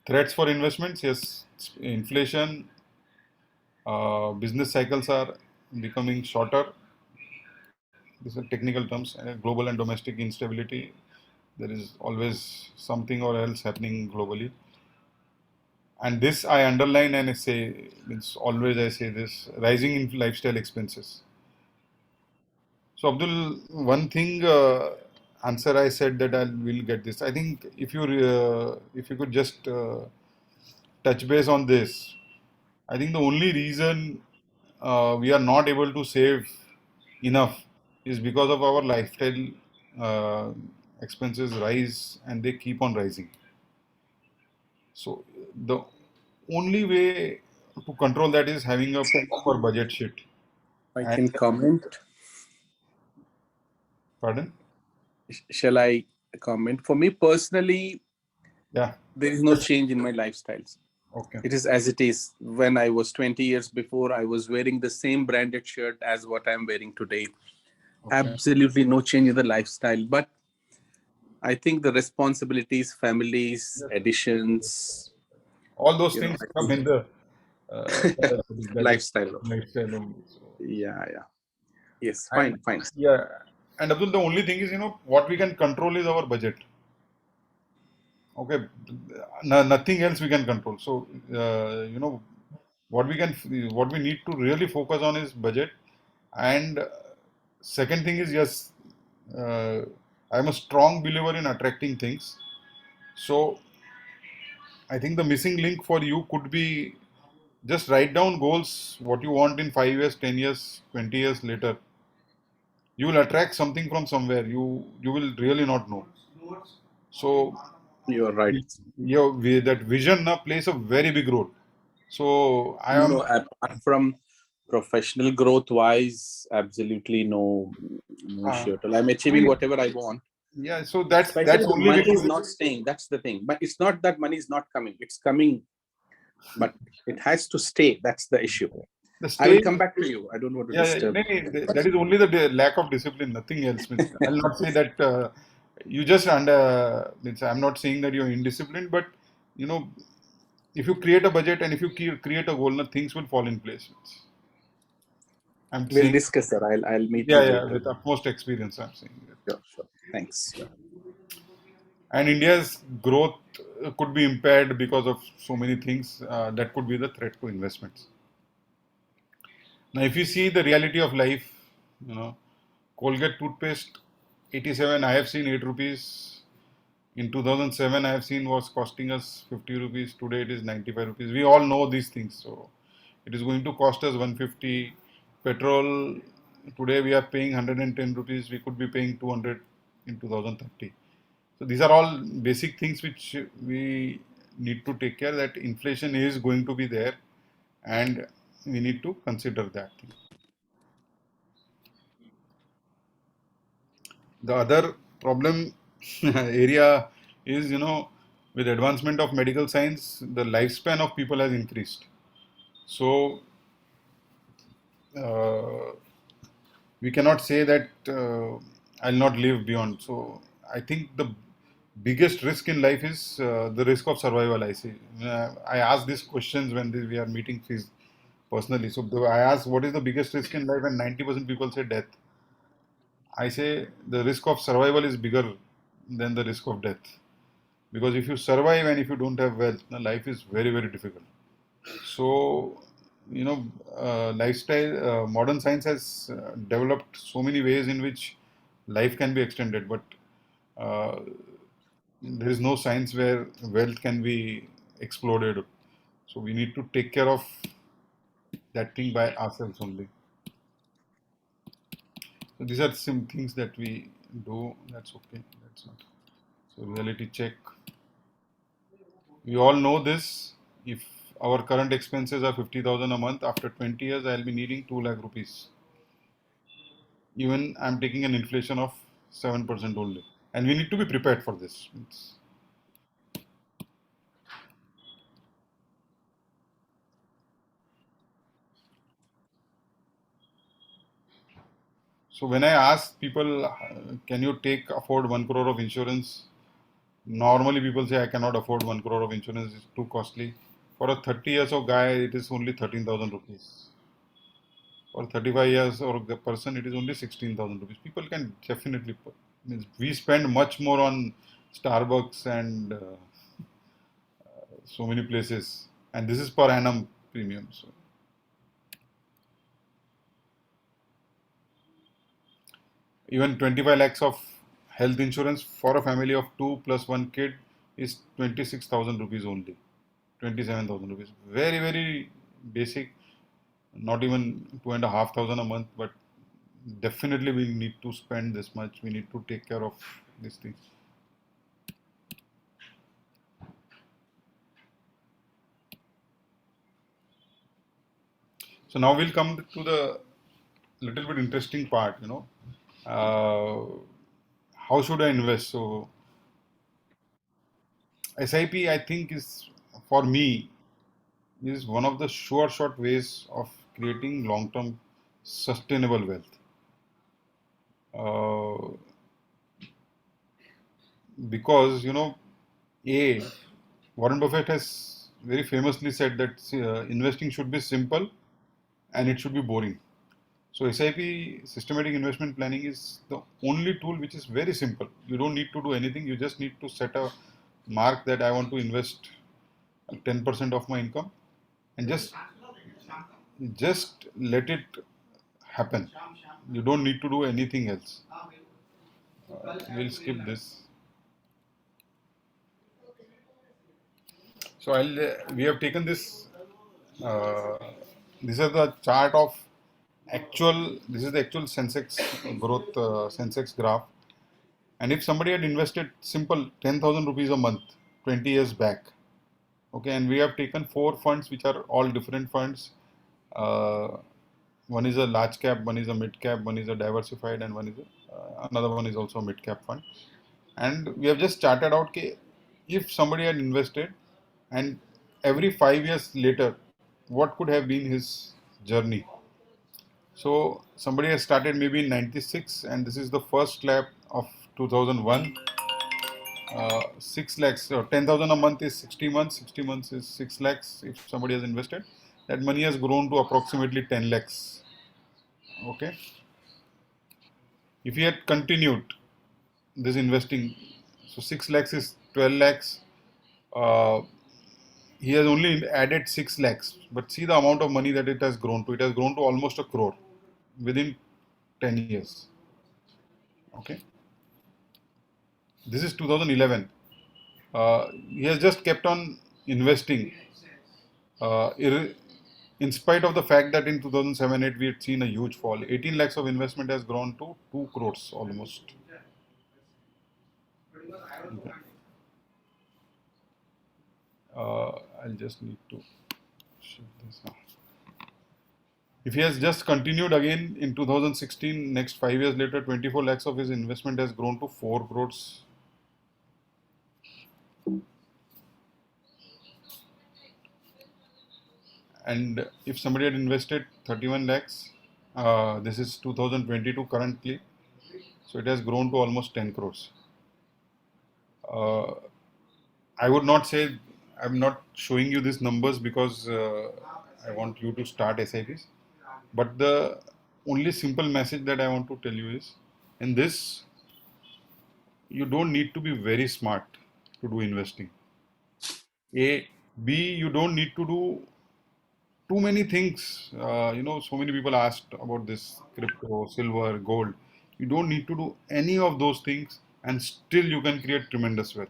A: Threats for investments, yes, inflation, business cycles are becoming shorter. These are technical terms. Global and domestic instability. There is always something or else happening globally. And this I underline and I say, it's always I say this, rising in lifestyle expenses. So Abdul, one thing answer I said that I will get this. I think if you could just touch base on this, I think the only reason we are not able to save enough is because of our lifestyle uh, expenses rise and they keep on rising. So the only way to control that is having a proper budget sheet.
G: I
A: And
G: can comment.
A: pardon?
G: Shall I comment? For me personally,
A: Yeah.
G: there is no change in my lifestyles.
A: Okay.
G: It is as it is. When I was 20 years before, I was wearing the same branded shirt as what I'm wearing today.
A: Okay.
G: Absolutely no change in the lifestyle. But I think the responsibilities, families,
A: Yes.
G: additions,
A: All those
G: you know,
A: things
G: I
A: come
G: think
A: in the that is
G: lifestyle.
A: lifestyle only. So,
G: Yeah. Yes,
A: and
G: fine.
A: yeah, and Abdul, the only thing is, what we can control is our budget. Okay, nothing else we can control. So, what what we need to really focus on is budget. And second thing is, yes, uh, I'm a strong believer in attracting things. So, I think the missing link for you could be just write down goals, what you want in 5 years, 10 years, 20 years later. You will attract something from somewhere. You will really not know. So,
G: You're right.
A: that vision plays a very big role. So I am.
G: No, apart from professional growth wise, absolutely no issue at all. I'm achieving whatever I want.
A: Yeah, so that's
G: Especially the
A: only
G: money is
A: because
G: not staying. That's the thing. But it's not that money is not coming. It's coming, but it has to stay. That's the issue.
A: the
G: I will
A: stage.
G: come back to you. I don't want to
A: Yeah,
G: disturb.
A: that is only the lack of discipline, nothing else. I'll not say that you just I'm not saying that you're indisciplined, but you know, if you create a budget and if you create a goal, things will fall in place. I'm
G: We'll
A: saying,
G: discuss, sir. I'll meet you
A: yeah,
G: later.
A: with utmost experience, I'm saying that.
G: Sure. Thanks.
A: And India's growth could be impaired because of so many things. That could be the threat to investments. Now, if you see the reality of life, Colgate toothpaste, 87, I have seen 8 rupees. In 2007, I have seen was costing us 50 rupees. Today it is 95 rupees. We all know these things. So it is going to cost us 150. Petrol, today we are paying 110 rupees. We could be paying 200 in 2030. So these are all basic things which we need to take care that inflation is going to be there and we need to consider that thing. The other problem area is, with advancement of medical science, the lifespan of people has increased. So uh, we cannot say that I'll not live beyond. So I think the biggest risk in life is the risk of survival. I say I ask these questions when we are meeting personally. So I ask what is the biggest risk in life, and 90% people say death. I say the risk of survival is bigger than the risk of death. Because if you survive and if you don't have wealth, life is very, very difficult. So, lifestyle, modern science has developed so many ways in which life can be extended, but uh, there is no science where wealth can be exploded. So, we need to take care of that thing by ourselves only. So these are some things that we do. That's okay. That's not. So reality check. We all know this. If our current expenses are 50,000 a month, after 20 years, I'll be needing 2 lakh rupees. Even I'm taking an inflation of 7% only. And we need to be prepared for this. So when I ask people, can you afford 1 crore of insurance? Normally people say I cannot afford 1 crore of insurance, it's too costly. For a 30 years of guy, it is only 13,000 rupees. For 35 years or a person, it is only 16,000 rupees. People can definitely, means we spend much more on Starbucks and so many places, and this is per annum premium. So even 25 lakhs of health insurance for a family of 2 plus 1 kid is 26,000 rupees only, 27,000 rupees. Very, very basic, not even 2,500 a month, but definitely we need to spend this much. We need to take care of these things. So now we'll come to the little bit interesting part, how should I invest? So SIP, I think, is for me is one of the short ways of creating long-term sustainable wealth. Because Warren Buffett has very famously said that investing should be simple and it should be boring. So SIP, systematic investment planning, is the only tool which is very simple. You don't need to do anything. You just need to set a mark that I want to invest 10% of my income, and just let it happen. You don't need to do anything else. We'll skip this. So we have taken this. This is the chart of actual. This is the actual Sensex growth, Sensex graph. And if somebody had invested simple 10,000 rupees a month 20 years back, okay, and we have taken 4 funds which are all different funds. One is a large cap, one is a mid cap, one is a diversified, and one is another one is also a mid cap fund. And we have just charted out if somebody had invested, and every 5 years later, what could have been his journey. So somebody has started maybe in 96, and this is the first lap of 2001. 6 lakhs, so 10,000 a month is 60 months. 60 months is 6 lakhs. If somebody has invested, that money has grown to approximately 10 lakhs. Okay. If he had continued this investing, so 6 lakhs is 12 lakhs. He has only added 6 lakhs, but see the amount of money that it has grown to. It has grown to almost a crore within 10 years. Okay. This is 2011. He has just kept on investing. In spite of the fact that in 2007-8 we had seen a huge fall. 18 lakhs of investment has grown to 2 crores almost. Okay. I'll just need to shift this now. If he has just continued again in 2016, next 5 years later, 24 lakhs of his investment has grown to 4 crores. And if somebody had invested 31 lakhs, this is 2022 currently, so it has grown to almost 10 crores. I would not say, I'm not showing you these numbers because I want you to start SIPs, but the only simple message that I want to tell you is, in this, you don't need to be very smart to do investing. A, B, you don't need to do too many things. So many people asked about this crypto, silver, gold. You don't need to do any of those things, and still you can create tremendous wealth.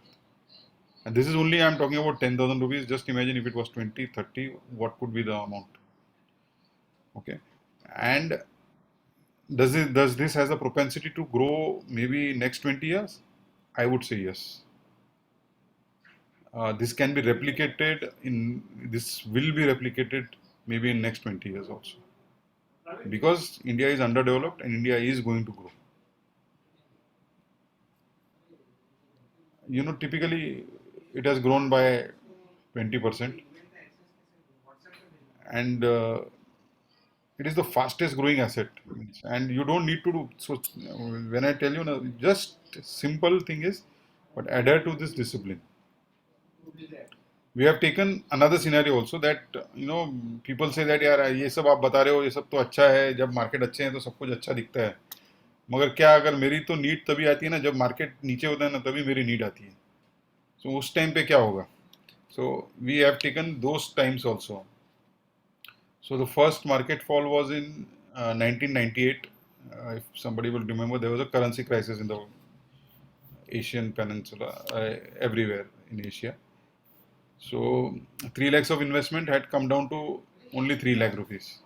A: And this is only, I'm talking about 10,000 rupees. Just imagine if it was 20, 30, what could be the amount? Okay. And does this has a propensity to grow maybe next 20 years? I would say yes. This can be replicated this will be replicated maybe in next 20 years also, because India is underdeveloped and India is going to grow. Typically it has grown by 20%, and it is the fastest growing asset, and you don't need to do so. When I tell you now, just simple thing is, but adhere to this discipline. We have taken another scenario also that people say that यार ये सब आप बता रहे हो, ये सब तो अच्छा है, जब मार्केट अच्छे हैं तो सब कुछ अच्छा दिखता है, मगर क्या अगर मेरी तो नीड तभी आती है ना जब मार्केट नीचे होता है ना, तभी मेरी नीड आती है. So उस टाइम पे क्या होगा? So we have taken those times also. So the first market fall was in 1998. If somebody will remember, there was a currency crisis in the Asian peninsula, everywhere in Asia. So 3 lakhs of investment had come down to only 3 lakh rupees.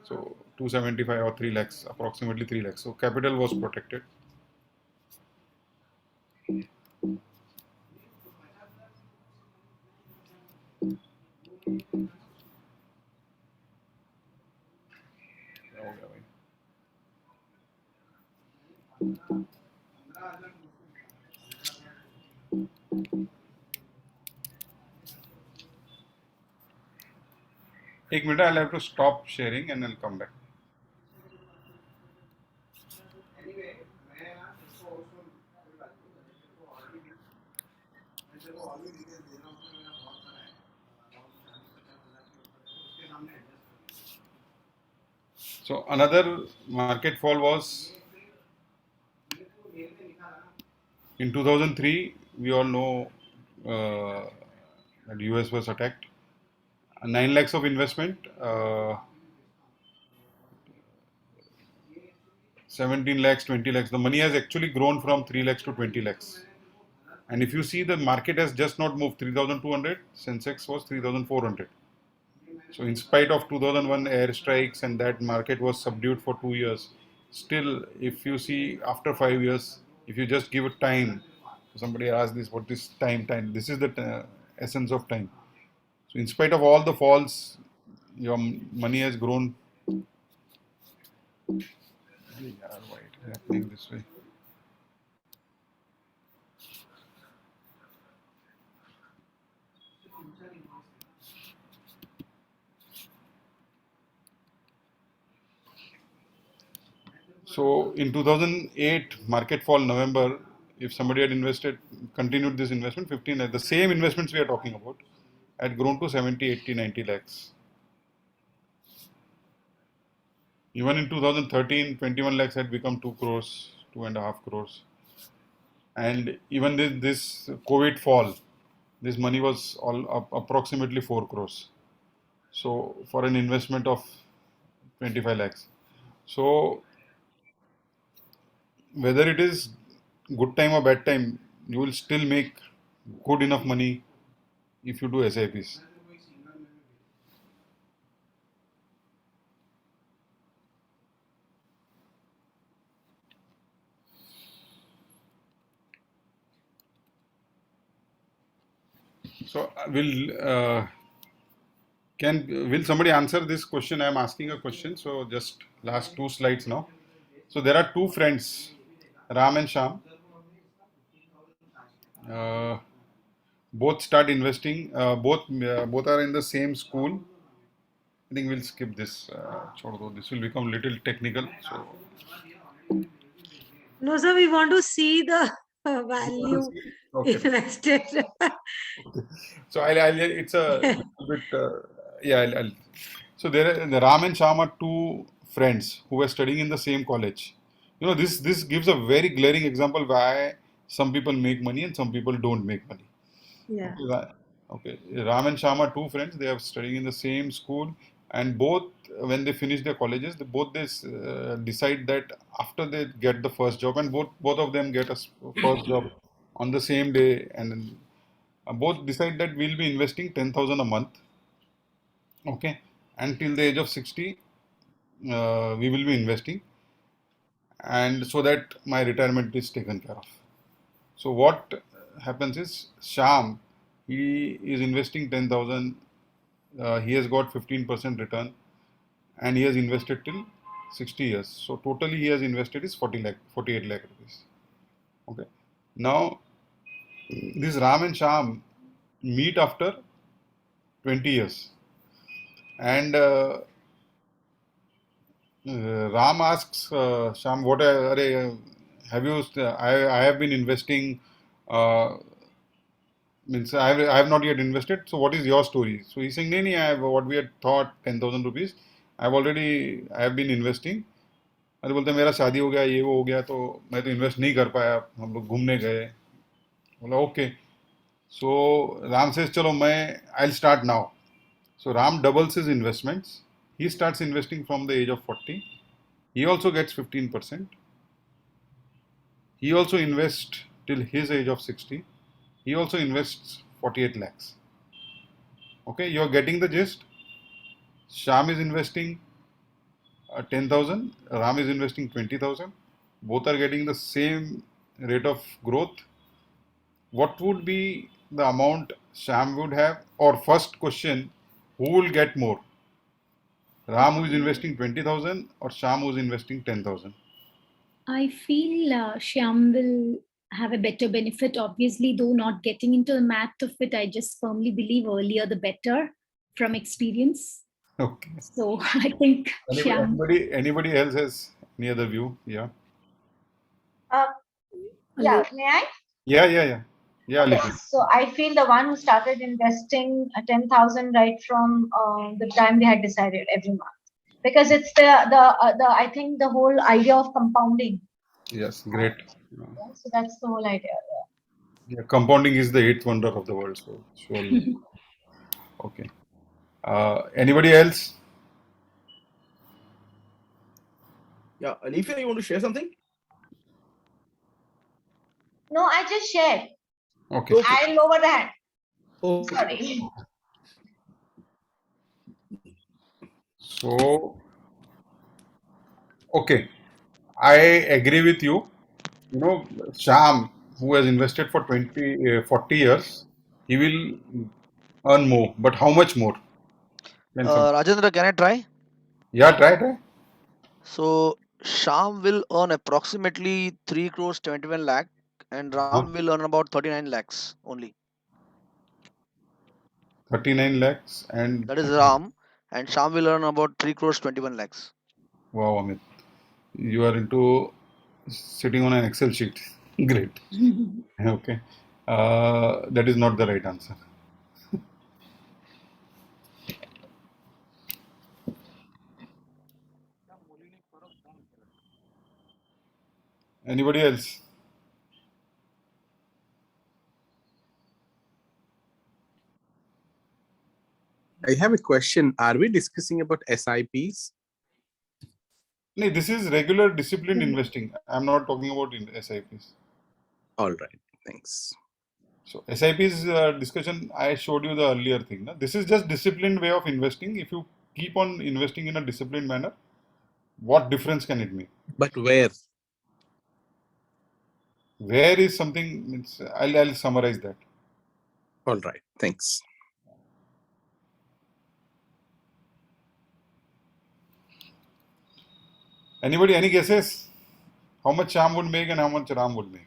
A: So 275 or 3 lakhs, approximately 3 lakhs. So capital was protected. एक minute, I'll have to stop sharing and I'll come back. So another market fall was in 2003. We all know that US was attacked. 9 lakhs of investment, 17 lakhs, 20 lakhs. The money has actually grown from 3 lakhs to 20 lakhs. And if you see, the market has just not moved. 3,200, Sensex was 3,400. So in spite of 2001 airstrikes and that market was subdued for 2 years, still if you see after 5 years, if you just give it time, somebody asked this, what is time? This is the essence of time. So in spite of all the falls, your money has grown. Why it is happening this way? So in 2008 market fall November, if somebody had continued this investment, 15 lakhs, the same investments we are talking about, had grown to 70, 80, 90 lakhs. Even in 2013, 21 lakhs had become 2 crores, 2.5 crores. And even this COVID fall, this money was approximately 4 crores. So for an investment of 25 lakhs. So whether it is good time or bad time, you will still make good enough money if you do SIPs. So will somebody answer this question? I am asking a question. So just last 2 slides now. So there are 2 friends, Ram and Sham. Both start investing. Both are in the same school. I think we'll skip this. This will become little technical. So
M: No, sir, we want to see the value invested.
A: So it's a bit, so the Ram and Sham are 2 friends who were studying in the same college. This gives a very glaring example why some people make money and some people don't make money.
M: Yeah.
A: Okay. Ram and Sham are 2 friends. They are studying in the same school, and both, when they finish their colleges, they decide that after they get the first job, and both of them get a first job on the same day, and then, both decide that we'll be investing 10,000 a month. Okay, until the age of 60, we will be investing. and so that my retirement is taken care of. So what happens is Sham, he is investing 10,000. He has got 15% return, and he has invested till 60 years. So totally he has invested is 48 lakh rupees. Okay. Now this Ram and Sham meet after 20 years, and Ram asks Sham, "What? Have you? I have been investing. Means I have not yet invested. So what is your story?" So he's saying, "नहीं, I have what we had thought 10,000 rupees. I have been investing." अरे बोलते मेरा शादी हो गया, ये वो हो गया, तो मैं तो इन्वेस्ट नहीं कर पाया, हम लोग घूमने गए। बोला ओके, सो राम से चलो मैं I will start now. So Ram doubles his investments. He starts investing from the age of 40. He also gets 15%. He also invests till his age of 60. He also invests 48 lakhs. Okay, you're getting the gist. Sham is investing 10,000. Ram is investing 20,000. Both are getting the same rate of growth. What would be the amount Sham would have? Or first question, who will get more? Ram who is investing 20,000 or Sham who is investing 10,000?
B: I feel Shyam will have a better benefit. Obviously, though not getting into the math of it, I just firmly believe earlier the better from experience.
A: Okay.
B: So I think Shyam.
A: Anybody else has any other view? Yeah.
I: Yeah, may I?
A: Yeah.
I: Okay,
A: Listen.
I: so I feel the one who started investing 10,000 right from the time they had decided every month, because it's the I think the whole idea of compounding.
A: Yes, great.
I: Yeah, so that's the whole idea.
A: Yeah, compounding is the eighth wonder of the world. So surely. Okay. Anybody else?
N: Yeah, Alifia, you want to share something?
I: No, I just shared.
A: Okay.
I: I'll lower the hand.
N: Okay.
I: Sorry.
A: So, okay, I agree with you. You know, Sham, who has invested for 40 years, he will earn more. But how much more?
J: Rajendra, can I try?
A: Yeah, try.
J: So Sham will earn approximately 3 crores 21 lakh, and Ram will earn about 39 lakhs only.
A: 39 lakhs and...
J: That is Ram, and Sham will earn about 3 crores 21 lakhs.
A: Wow, Amit. You are into sitting on an Excel sheet. Great. Okay. That is not the right answer. Anybody else?
G: I have a question. Are we discussing about SIPs?
A: No, this is regular disciplined investing. I'm not talking about SIPs.
G: All right. Thanks.
A: So SIPs discussion, I showed you the earlier thing. Na? This is just disciplined way of investing. If you keep on investing in a disciplined manner, what difference can it make?
G: But where?
A: Where is something, I'll summarize that.
G: All right. Thanks.
A: Anybody, any guesses? How much Sham would make and how much Ram would make?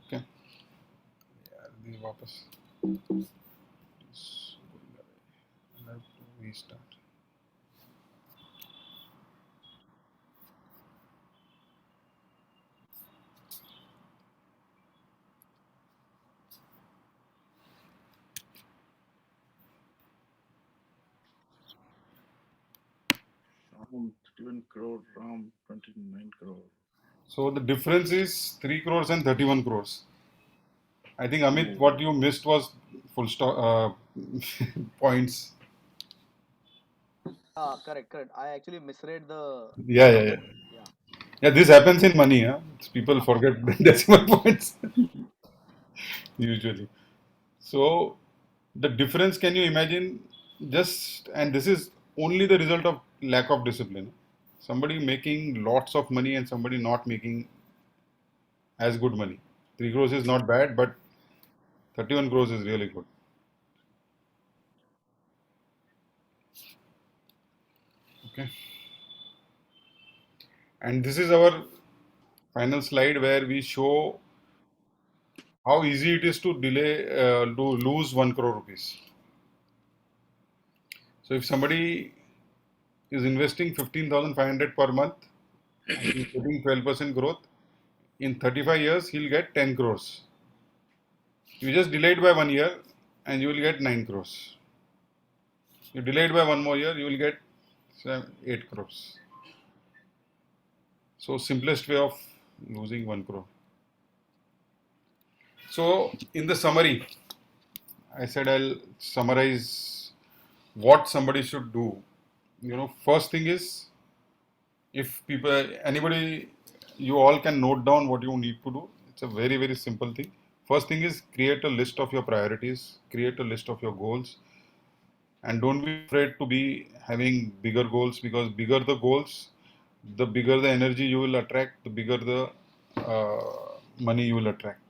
A: Okay. वापस restart.
N: Ram 21 crore, Ram 29 crore.
A: So the difference is 3 crores and 31 crores. I think Amit, what you missed was full stop points.
J: Correct. I actually misread the.
A: Yeah. Yeah, this happens in money. Huh? People forget decimal points usually. So the difference, can you imagine? And this is only the result of lack of discipline. Somebody making lots of money and somebody not making as good money. 3 crores is not bad, but 31 crores is really good. Okay. And this is our final slide where we show how easy it is to lose 1 crore rupees. So if somebody is investing 15,500 per month and he's getting 12% growth, in 35 years he'll get 10 crores. You just delay it by 1 year and you will get 9 crores. You delay it by 1 more year, you will get 8 crores. So simplest way of losing 1 crore. So in the summary, I said I'll summarize what somebody should do. First thing is, if anybody, you all can note down what you need to do. It's a very, very simple thing. First thing is create a list of your priorities, create a list of your goals, and don't be afraid to be having bigger goals, because bigger the goals, the bigger the energy you will attract, the bigger the money you will attract.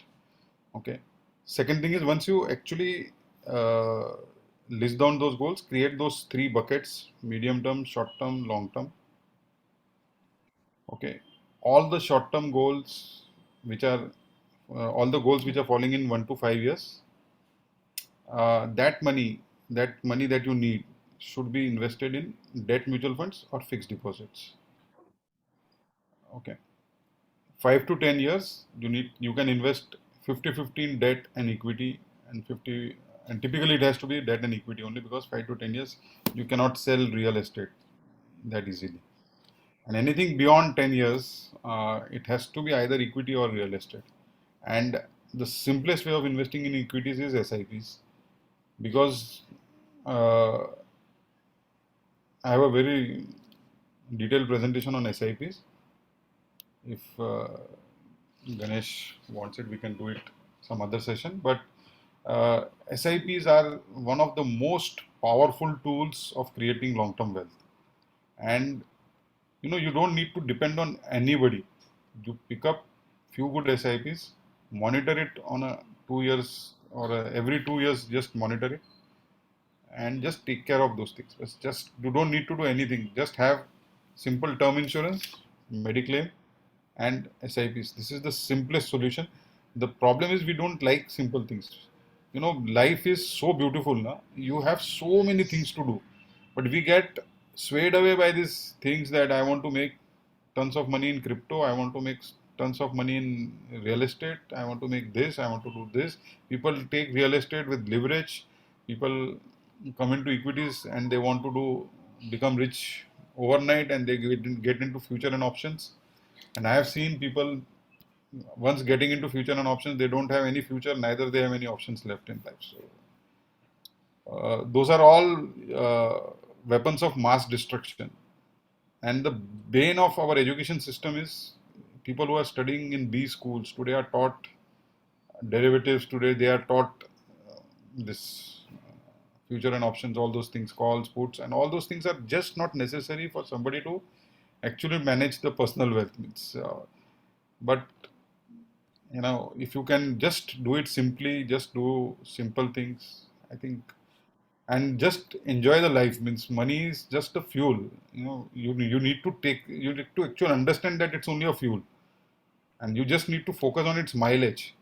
A: Okay. Second thing is, once you actually list down those goals, create those 3 buckets: medium term, short term, long term. Okay. All the short term goals, all the goals which are falling in 1 to 5 years, that money that you need should be invested in debt mutual funds or fixed deposits. Okay. 5 to 10 years, you can invest 50-50 in debt and equity, and typically it has to be debt and equity only, because 5 to 10 years you cannot sell real estate that easily. And anything beyond 10 years, it has to be either equity or real estate. And the simplest way of investing in equities is SIPs, because I have a very detailed presentation on SIPs. If Ganesh wants it, we can do it some other session. But SIPs are one of the most powerful tools of creating long-term wealth. And you don't need to depend on anybody. You pick up few good SIPs, monitor it on a 2 years or every 2 years, just monitor it and just take care of those things. Just you don't need to do anything. Just have simple term insurance, Mediclaim, and SIPs. This is the simplest solution. The problem is we don't like simple things. Life is so beautiful now. You have so many things to do, but we get swayed away by these things that I want to make tons of money in crypto, I want to make tons of money in real estate, I want to make this, I want to do this. People take real estate with leverage. People come into equities and they want to become rich overnight, and they get into future and options. And I have seen people, once getting into future and options, they don't have any future, neither they have any options left in life. So those are all weapons of mass destruction. And the bane of our education system is people who are studying in B schools today are taught derivatives. Today they are taught this future and options, all those things, calls, puts, and all those things are just not necessary for somebody to actually manage the personal wealth. But if you can just do it simply, just do simple things, I think, and just enjoy the life. Means money is just a fuel. You need to actually understand that it's only a fuel, and you just need to focus on its mileage.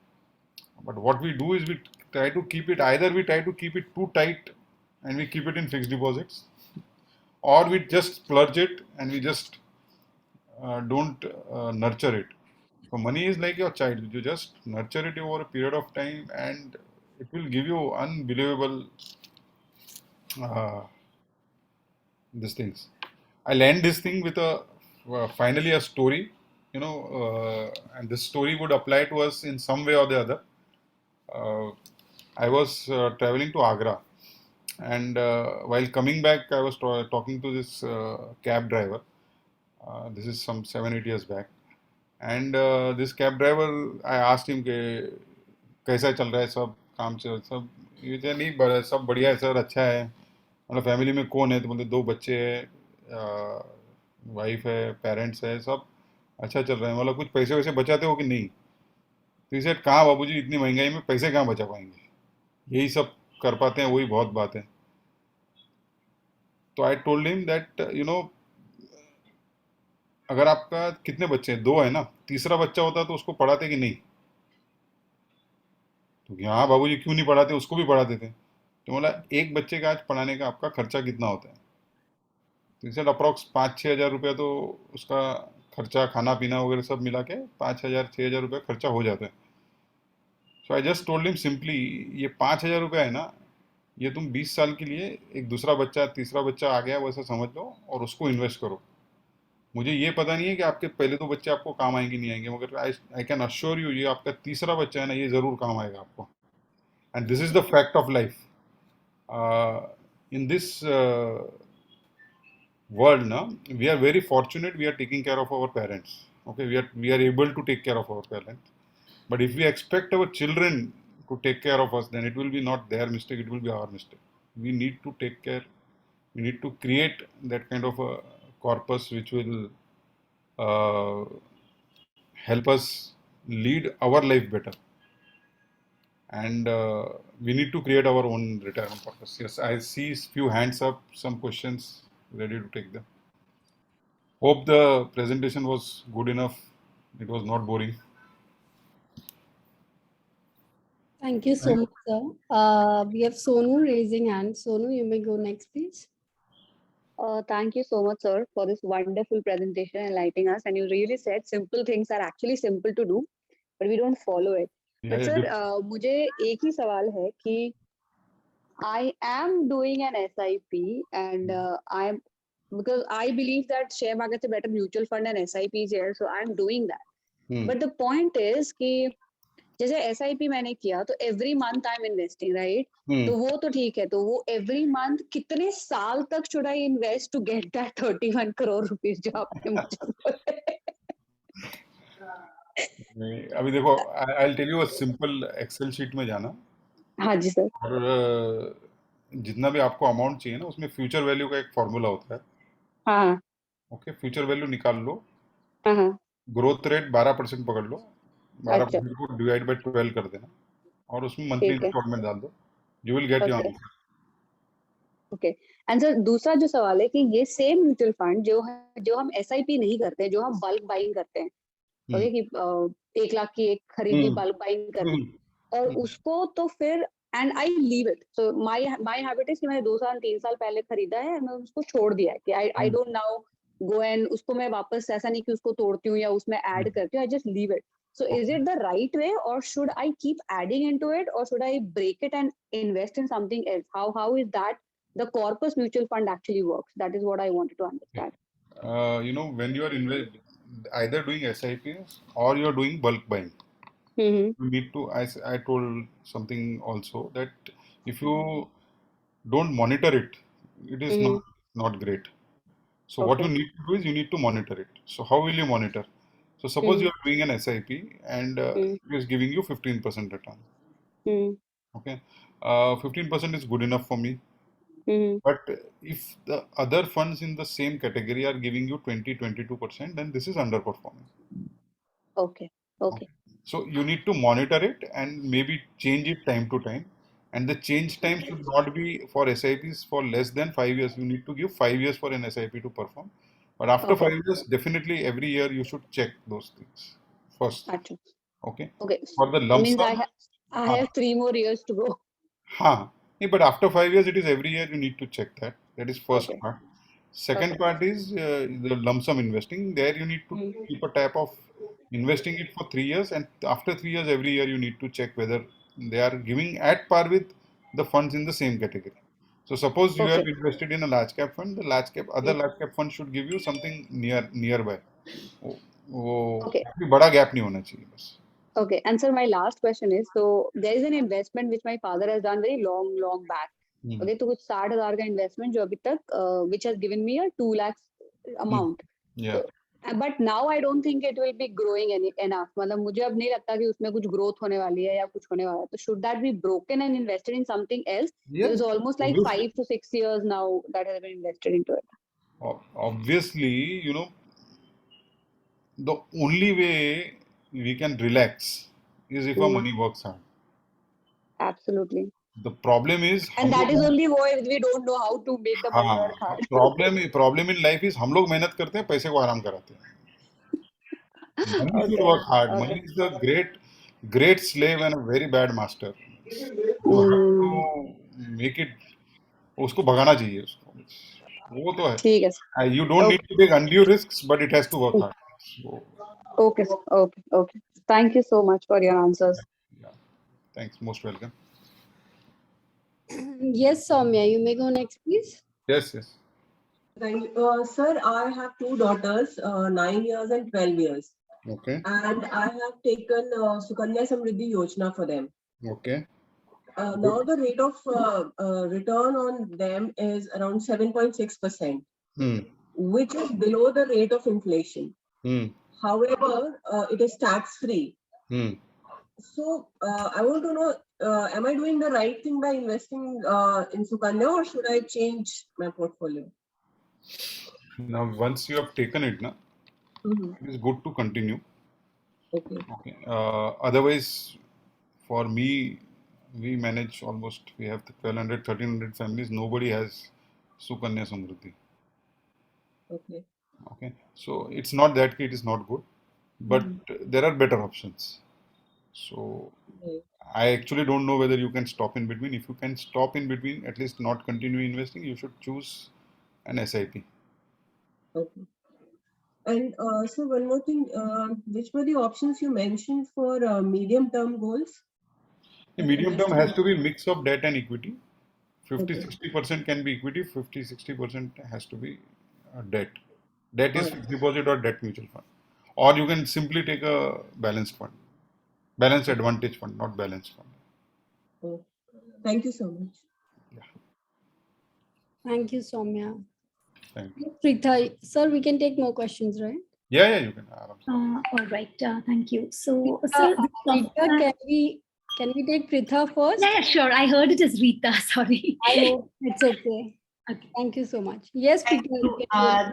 A: But what we do is we try to keep it too tight and we keep it in fixed deposits, or we just splurge it and we just don't nurture it. So money is like your child. You just nurture it over a period of time, and it will give you unbelievable these things. I'll end this thing with finally a story, and this story would apply to us in some way or the other. I was traveling to Agra, and while coming back, I was talking to this cab driver. This is some 7-8 years back, and this cab driver, I asked him कि कैसा चल रहा है सब काम, सब ये नहीं सब बढ़िया है सर, अच्छा है, मतलब फैमिली में कौन है, तो बोलते 2 बच्चे है, वाइफ है, पेरेंट्स है, सब अच्छा चल रहा है, मतलब कुछ पैसे वैसे बचाते हो कि नहीं? तो इसे कहाँ बाबूजी, इतनी महंगाई में पैसे कहाँ बचा पाएंगे, यही सब कर पाते हैं, वही बहुत बात है। तो आई टोल्ड हिम दैट अगर आपका कितने बच्चे हैं, 2 है ना, तीसरा बच्चा होता तो उसको पढ़ाते कि नहीं? तो कि हाँ बाबूजी, क्यों नहीं पढ़ाते, उसको भी पढ़ा देते। तो बोला एक बच्चे का आज पढ़ाने का आपका खर्चा कितना होता है? तो इसे अप्रॉक्स 5-6 हज़ार रुपया तो उसका खर्चा, खाना पीना वगैरह सब मिला के 5,000-6,000 रुपया खर्चा हो जाता है। So I just told him simply, ये 5,000 रुपया है ना, ये तुम 20 साल के लिए एक दूसरा बच्चा, तीसरा बच्चा आ गया वैसा समझ लो और उसको इन्वेस्ट करो। मुझे ये पता नहीं है कि आपके पहले 2 बच्चे आपको काम आएंगे नहीं आएंगे, मगर आई आई कैन अश्योर यू, ये आपका तीसरा बच्चा है ना, ये जरूर काम आएगा आपको। And this is the fact of life. In this world now, we are very fortunate, we are taking care of our parents. Okay, we are able to take care of our parents, but if we expect our children to take care of us, then it will be not their mistake, it will be our mistake. We need to take care, we need to create that kind of a corpus which will uh, help us lead our life better. And we need to create our own retirement purpose. Yes, I see few hands up, some questions, ready to take them. Hope the presentation was good enough. It was not boring.
C: Thank you so much, sir. We have Sonu raising hand. Sonu, you may go next, please.
D: Thank you so much, sir, for this wonderful presentation and enlightening us. And you really said simple things are actually simple to do, but we don't follow it.
A: Yeah,
D: But
A: yeah,
D: sir,
A: good.
D: मुझे एक ही सवाल है कि I am doing an SIP and because I believe that share market is better mutual fund and SIPs here, so I'm doing that. But the point is कि जैसे SIP मैंने किया तो every month I'm investing, right? तो वो तो ठीक है, तो वो every month कितने साल तक should I invest to get that 31 crore rupees जो आपने मुझे बोले?
A: अभी देखो, I'll tell you a simple Excel sheet में जाना,
D: हाँ जी सर।
A: और जितना भी आपको अमाउंट चाहिए ना, उसमें फ्यूचर वैल्यू का एक फॉर्मूला होता है।
D: हाँ
A: ओके, फ्यूचर वैल्यू निकाल लो,
D: हाँ।
A: ग्रोथ रेट 12% पकड़ लो,
D: अच्छा
A: 12% को डिवाइड बाई 12 कर देना, और उसमें मंथली
D: ठीक है।
A: इंस्टॉलमेंट डाल दो, you will get your
D: okay
A: answer.
D: Okay. And sir दूसरा जो सवाल है कि ये सेम म्यूचुअल फंड जो हम SIP नहीं करते, जो हम बल्क बाइंग करते हैं, ओके, कि 1 लाख की एक खरीद ली, बल्क बाइंग कर ली, और उसको तो फिर and I leave it. So my habit is कि मैंने 2 साल 3 साल पहले खरीदा है, मैं उसको छोड़ दिया है कि I don't now go and उसको मैं वापस, ऐसा नहीं कि उसको तोड़ती हूँ या उसमें ऐड करती हूँ, I just leave it. So is it the right way, or should I keep adding into it, or should I break it and invest in something else? How is that the corpus mutual fund actually works? That is what I wanted to understand.
A: When you are either doing SIPs or you are doing bulk buying, you need to, as I told something also, that if you don't monitor it, it is not great. So what you
D: Okay.
A: need to do is you need to monitor it. So how will you monitor? So suppose you are doing an SIP and it is giving you 15% return. Okay, 15% is good enough for me. But if the other funds in the same category are giving you 20-22%, then this is underperforming.
D: Okay. Okay.
A: So you need to monitor it and maybe change it time to time. And the change time should not be for SIPs for less than 5 years. You need to give 5 years for an SIP to perform. But after
D: Okay.
A: 5 years, definitely every year you should check those things first.
D: Gotcha.
A: Okay.
D: Okay.
A: For the
D: That
A: lump
D: means
A: sum,
D: I have 3 more years to go.
A: But after 5 years, it is every year you need to check that. That is first
D: Okay.
A: part. Second
D: Okay.
A: part is the lump sum investing. There you need to keep a tab of investing it for 3 years, and after 3 years, every year you need to check whether they are giving at par with the funds in the same category. So suppose you have
D: Okay.
A: invested in a large cap fund, the other large cap fund should give you something nearby. वो
D: Okay.
A: काफी बड़ा gap नहीं होना चाहिए बस.
D: Okay. And sir, my last question is, so there is an investment which my father has done very long back. Okay, तो कुछ 60,000 का investment जो अभी तक which has given me a 2 lakhs amount.
A: Yeah.
D: But now I don't think it will be growing enough. मतलब मुझे अब नहीं लगता कि उसमें कुछ growth होने वाली है या कुछ होने वाला है. So should that be broken and invested in something else?
A: Yes,
D: It's almost like
A: obviously.
D: 5 to 6 years now that has been invested into it.
A: Obviously, the only way we can relax is if our money works hard.
D: Absolutely.
A: The problem is
D: And that is only why we don't know how to make the money work hard.
A: problem in life is हम लोग मेहनत करते हैं, पैसे को आराम कराते हैं. Money should work hard. Money is the great slave and a very bad master. You have to make it. उसको भगाना चाहिए उसको. वो तो है.
D: ठीक है.
A: You don't need to take undue risks, but it has to work hard. So,
D: Okay. Okay. Thank you so much for your answers.
A: yeah. Thanks. Most welcome.
C: Yes, Soumya, you may go next, please.
A: Yes.
L: Thank you. Sir, I have two daughters, 9 years and 12 years.
A: Okay.
L: And I have taken Sukanya Samriddhi Yojana for them.
A: Okay.
L: Now the rate of return on them is around 7.6%, which is below the rate of inflation. However, it is tax-free. So I want to know, am I doing the right thing by investing in Sukanya, or should I change my portfolio?
A: Now, once you have taken it, it is good to continue.
L: Okay.
A: Otherwise, for me, we manage almost, we have 1,200, 1,300 families. Nobody has Sukanya Samriddhi. Okay. So it's not that it is not good, but there are better options. So I actually don't know whether you can stop in between. If you can stop in between, at least not continue investing, you should choose an SIP.
L: Okay. And so one more thing, which were the options you mentioned for medium-term goals?
A: The medium term has to be a mix of debt and equity. 50-60% can be equity, 50-60% has to be debt. Debt is fixed deposit or debt mutual fund. Or you can simply take a balanced fund. Balanced advantage fund, not balanced fund.
L: Oh, thank you so much.
C: Thank you, Soumya.
A: Thank you.
C: Pritha, sir, we can take more questions, right?
A: Yeah, you can.
B: All right. Thank you. So,
C: Rita, can we take Pritha first?
B: Yeah, sure. I heard it as Rita. Sorry.
C: I hope it's okay. Okay. Thank you so much. Yes, Pritha.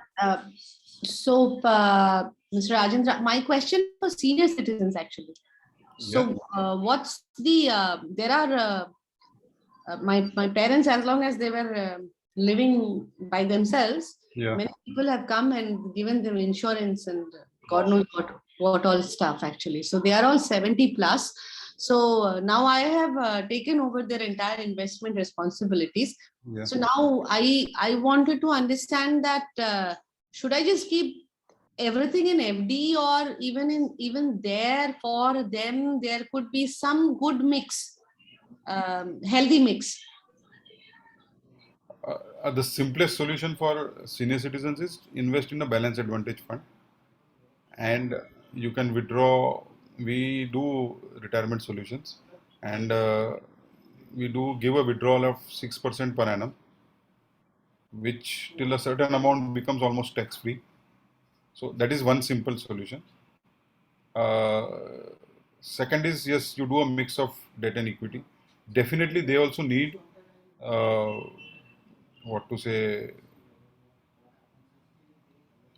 O: Mr. Rajendra, my question for senior citizens actually. So, what's the? There are my parents, as long as they were living by themselves, many people have come and given them insurance and God knows what all stuff actually. So they are all 70 plus. So now I have taken over their entire investment responsibilities. So now I wanted to understand that should I just keep everything in FD, or even there for them there could be some good mix, healthy mix.
A: The simplest solution for senior citizens is invest in a balanced advantage fund, and you can withdraw. We do retirement solutions, and we do give a withdrawal of 6% per annum, which till a certain amount becomes almost tax free. So that is one simple solution. Second is, yes, you do a mix of debt and equity. Definitely they also need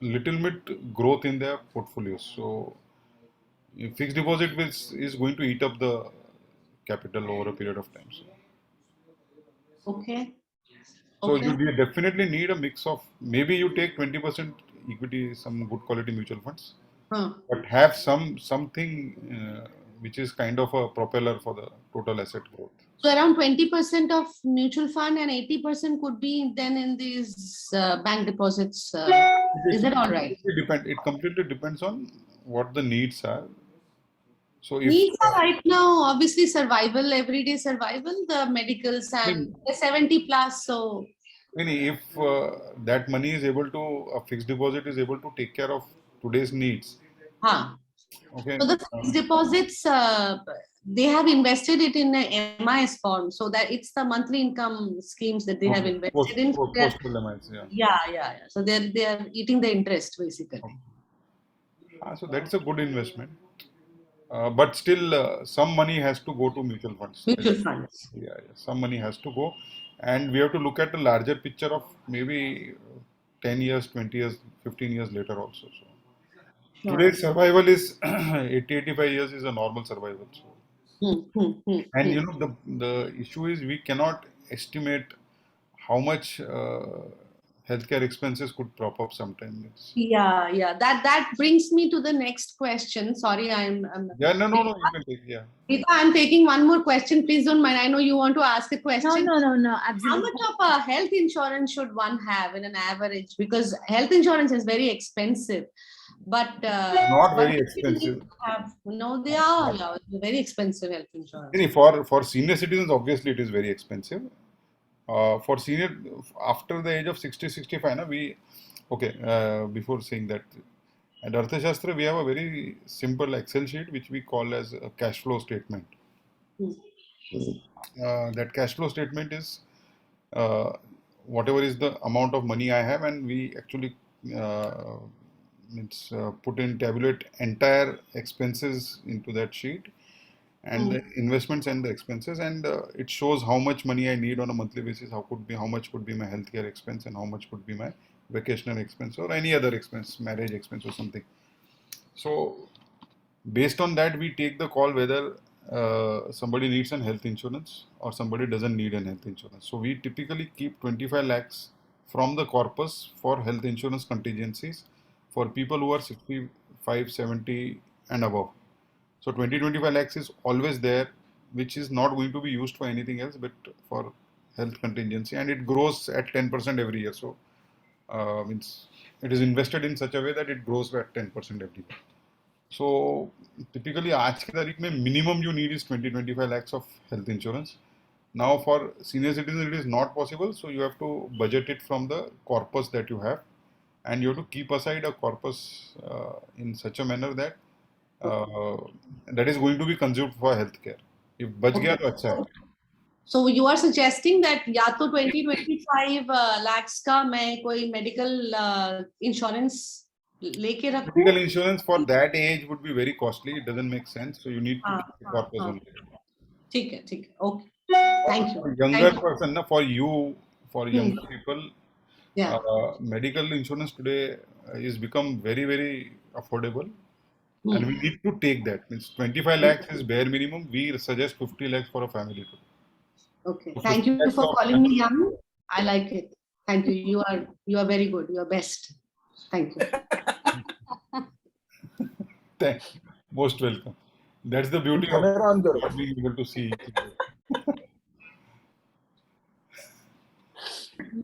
A: little bit growth in their portfolios. So fixed deposit is going to eat up the capital over a period of time. So you definitely need a mix of, maybe you take 20% equity, some good quality mutual funds, but have something which is kind of a propeller for the total asset growth.
O: So around 20% of mutual fund and 80% could be then in these bank deposits. Is that all right?
A: It completely depends on what the needs are. So if
O: needs are right now, obviously survival, everyday survival, the medicals and the 70 plus. So
A: if that money is able to, a fixed deposit is able to take care of today's needs. Okay.
O: So the fixed deposits, they have invested it in a MIS form, so that it's the monthly income schemes that they have invested in.
A: Postal MIS,
O: yeah. So they are eating the interest basically.
A: So that's a good investment. But still, some money has to go to mutual funds.
O: Mutual funds.
A: Yeah, some money has to go, and we have to look at the larger picture of maybe 10 years, 20 years, 15 years later also. So
O: Sure.
A: today's survival is 80, 85 years is a normal survival. So. And you know the issue is we cannot estimate how much healthcare expenses could prop up sometime.
O: Yeah. That brings me to the next question. Sorry,
A: Yeah, no, you can take, yeah.
O: Rita, I'm taking one more question. Please don't mind. I know you want to ask a question.
B: No, absolutely.
O: How much of a health insurance should one have in an average? Because health insurance is very expensive. But
A: not very expensive.
O: They are very expensive health insurance.
A: For senior citizens, obviously it is very expensive. For senior, after the age of 60, 65, before saying that, at Arthashastra, we have a very simple Excel sheet which we call as a cash flow statement. That cash flow statement is whatever is the amount of money I have, and we actually tabulate entire expenses into that sheet, and the investments and the expenses, and it shows how much money I need on a monthly basis, how much could be my healthcare expense, and how much could be my vacational expense or any other expense, marriage expense or something. So based on that, we take the call whether somebody needs an health insurance or somebody doesn't need an health insurance. So we typically keep 25 lakhs from the corpus for health insurance contingencies for people who are 65, 70 and above. So 25 lakhs is always there, which is not going to be used for anything else but for health contingency, and it grows at 10% every year. So means it is invested in such a way that it grows at 10% every year. So typically आज की तारीख में minimum you need is 20-25 lakhs of health insurance. Now for senior citizens it is not possible, so you have to budget it from the corpus that you have, and you have to keep aside a corpus in such a manner that that is going to be consumed for healthcare. If बच गया तो अच्छा है.
O: So you are suggesting that या तो 20-25 lakhs का मैं कोई medical insurance लेके रखूं?
A: Medical insurance for that age would be very costly. It doesn't make sense. So you need to keep the corpus only.
O: ठीक है. Okay. Thank you.
A: For younger person, for younger people,
O: Yeah.
A: medical insurance today is become very, very affordable. And we need to take that. Means 25 lakhs is bare minimum. We suggest 50 lakhs for a family.
O: Okay. Thank you for calling me young. I like it. Thank you. You are very good. You are best. Thank you.
A: Thank you. Most welcome. That's the beauty of not being able to see each other.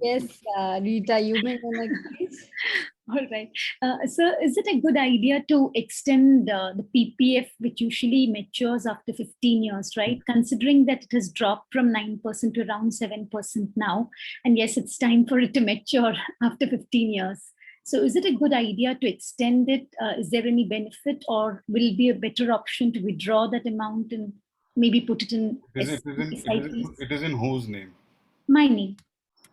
C: Yes, Rita, you may go next, please.
B: All right. So is it a good idea to extend the PPF, which usually matures after 15 years, right? Considering that it has dropped from 9% to around 7% now. And yes, it's time for it to mature after 15 years. So is it a good idea to extend it? Is there any benefit, or will it be a better option to withdraw that amount and maybe put it in
A: it is in whose name?
B: My name.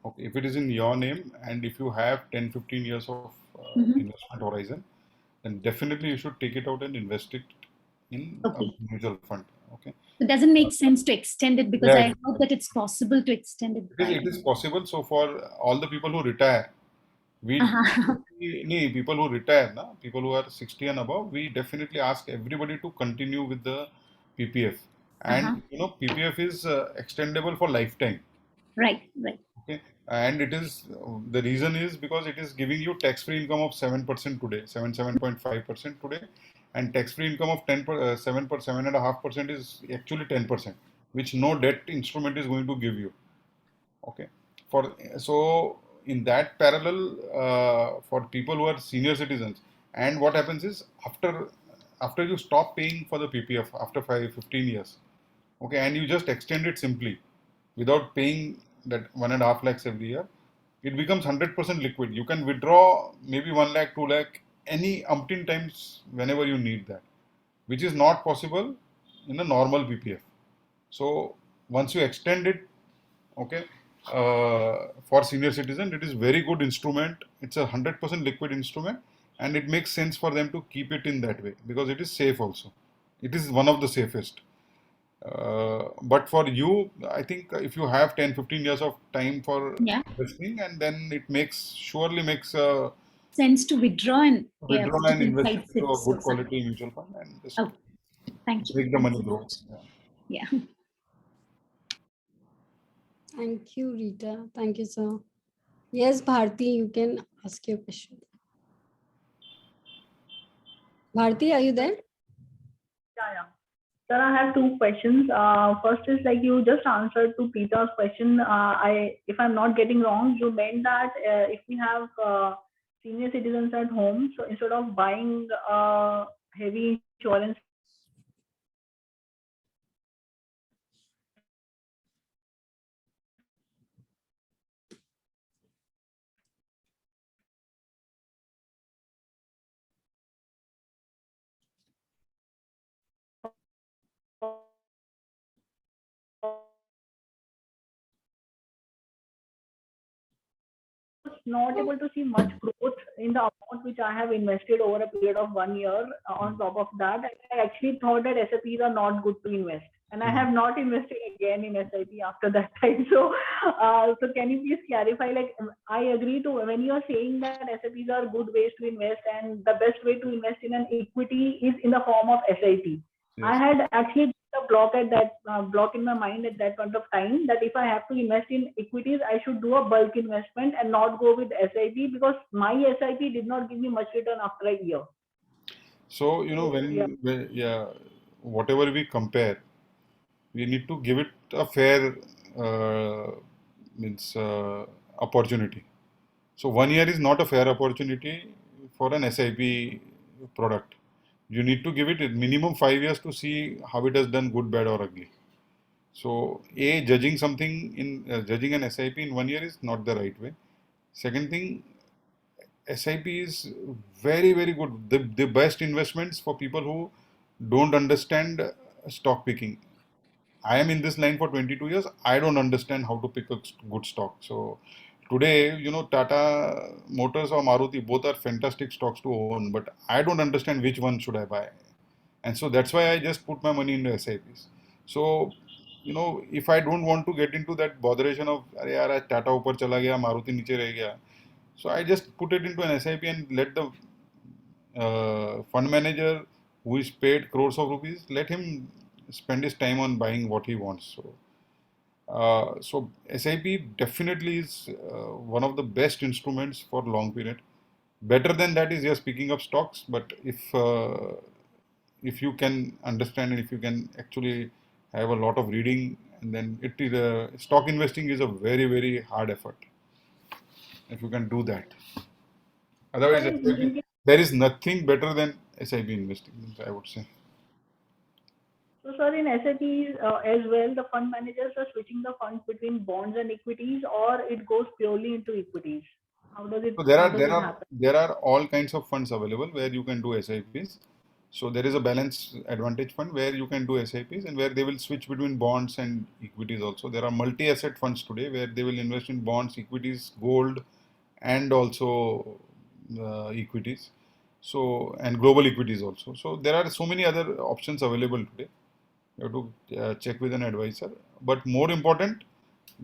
A: Okay, if it is in your name and if you have 10-15 years of investment horizon, then definitely you should take it out and invest it in a mutual fund. Okay.
B: It doesn't make sense to extend it because I hope that it's possible to extend it.
A: It is possible. So for all the people who retire, people who retire, people who are 60 and above, we definitely ask everybody to continue with the PPF. And PPF is extendable for lifetime.
B: Right.
A: Okay, and it is the reason is because it is giving you tax-free income of 7% today, 7.5% today, and tax-free income of 7.5% is actually 10%, which no debt instrument is going to give you. Okay, so in that parallel, for people who are senior citizens, and what happens is after you stop paying for the PPF after 15 years, okay, and you just extend it simply without paying that 1.5 lakhs every year, it becomes 100% liquid. You can withdraw maybe 1 lakh, 2 lakh, any umpteen times whenever you need that, which is not possible in a normal PPF. So once you extend it, okay, for senior citizen, it is very good instrument. It's a 100% liquid instrument, and it makes sense for them to keep it in that way because it is safe also. It is one of the safest. But for you, I think if you have 10-15 years of time for investing, and then it surely makes
B: sense to withdraw and
A: withdraw
B: put
A: and
B: it
A: invest
B: inside
A: into a
B: SIPs
A: good
B: or something.
A: quality mutual fund and just
B: Thank you.
A: make the money grow.
B: Yeah.
C: Thank you, Rita. Thank you, sir. Yes, Bharti, you can ask your question. Bharti, are you there?
P: Yeah. Sir, I have two questions. First is like you just answered to Peter's question. If I'm not getting wrong, you meant that if we have senior citizens at home, so instead of buying heavy insurance, not able to see much growth in the amount which I have invested over a period of 1 year. On top of that, I actually thought that SIPs are not good to invest, and I have not invested again in SIP after that time. So, so can you please clarify? Like, I agree to when you are saying that SIPs are good ways to invest, and the best way to invest in an equity is in the form of SIP. I had actually a block at that block in my mind at that point of time that if I have to invest in equities, I should do a bulk investment and not go with SIP because my SIP did not give me much return after a year.
A: So whatever we compare, we need to give it a fair opportunity. So 1 year is not a fair opportunity for an SIP product. You need to give it minimum 5 years to see how it has done good, bad, or ugly. So, judging judging an SIP in 1 year is not the right way. Second thing, SIP is very, very good. The best investments for people who don't understand stock picking. I am in this line for 22 years. I don't understand how to pick a good stock. So today, Tata Motors or Maruti both are fantastic stocks to own, but I don't understand which one should I buy. And so that's why I just put my money into SIPs. So, if I don't want to get into that botheration of, अरे यार Tata ऊपर चला गया, Maruti नीचे रह गया. So I just put it into an SIP and let the fund manager who is paid crores of rupees, let him spend his time on buying what he wants. So SIP definitely is one of the best instruments for long period. Better than that is just picking up stocks. But if you can understand and if you can actually have a lot of reading, and then it is stock investing is a very, very hard effort. If you can do that, otherwise SIP, there is nothing better than SIP investing, I would say.
P: So, sir, in SIPs as well, the fund managers are switching the funds between bonds and equities, or it goes purely into equities. How does it?
A: So
P: Happen?
A: there are all kinds of funds available where you can do SIPs. So there is a balance advantage fund where you can do SIPs and where they will switch between bonds and equities also. There are multi-asset funds today where they will invest in bonds, equities, gold, and also equities. So and global equities also. So there are so many other options available today. You have to check with an advisor. But more important,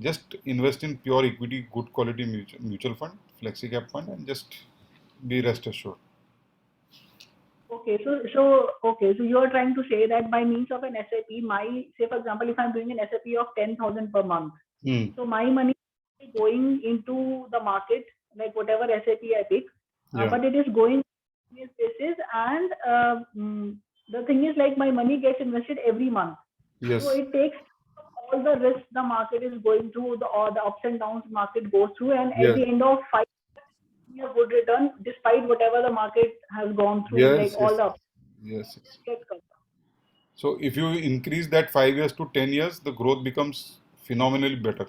A: just invest in pure equity, good quality mutual fund, flexi cap fund, and just be rest assured.
P: Okay, so you are trying to say that by means of an SIP, say for example, if I'm doing an SIP of 10,000 per month, so my money is going into the market, like whatever SIP I pick, but it is going on this basis, and the thing is like my money gets invested every month.
A: Yes.
P: So it takes all the risks the market is going through, all the ups and downs market goes through, and at the end of 5 years, a good return despite whatever the market has gone through, like all the ups.
A: Yes. So if you increase that 5 years to 10 years, the growth becomes phenomenally better.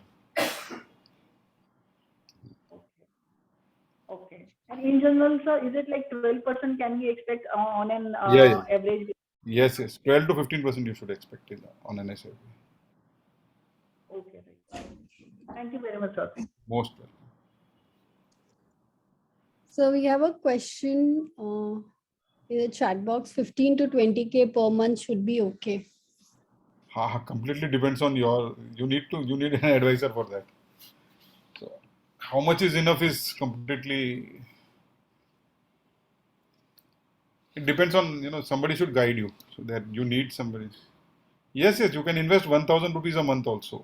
P: Okay. And in general, sir, is it like 12% can we expect on an average?
A: Yes. 12 to 15% you should expect it on an SIP.
P: Okay. Thank you very much, sir.
A: Most welcome.
C: So we have a question in the chat box. 15 to 20K per month should be okay.
A: Completely depends on you need an advisor for that. So how much is enough is completely, it depends on, somebody should guide you, so that you need somebody. Yes, you can invest 1,000 rupees a month also.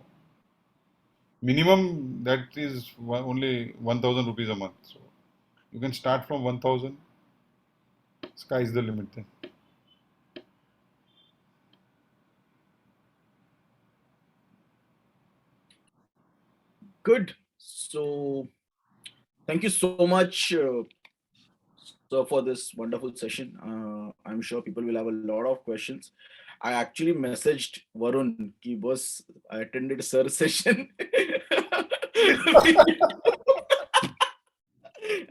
A: Minimum that is only 1,000 rupees a month. So you can start from 1,000. Sky is the limit then.
N: Good. So thank you so much, sir, for this wonderful session. I'm sure people will have a lot of questions. I actually messaged Varun ki boss, I attended sir's session.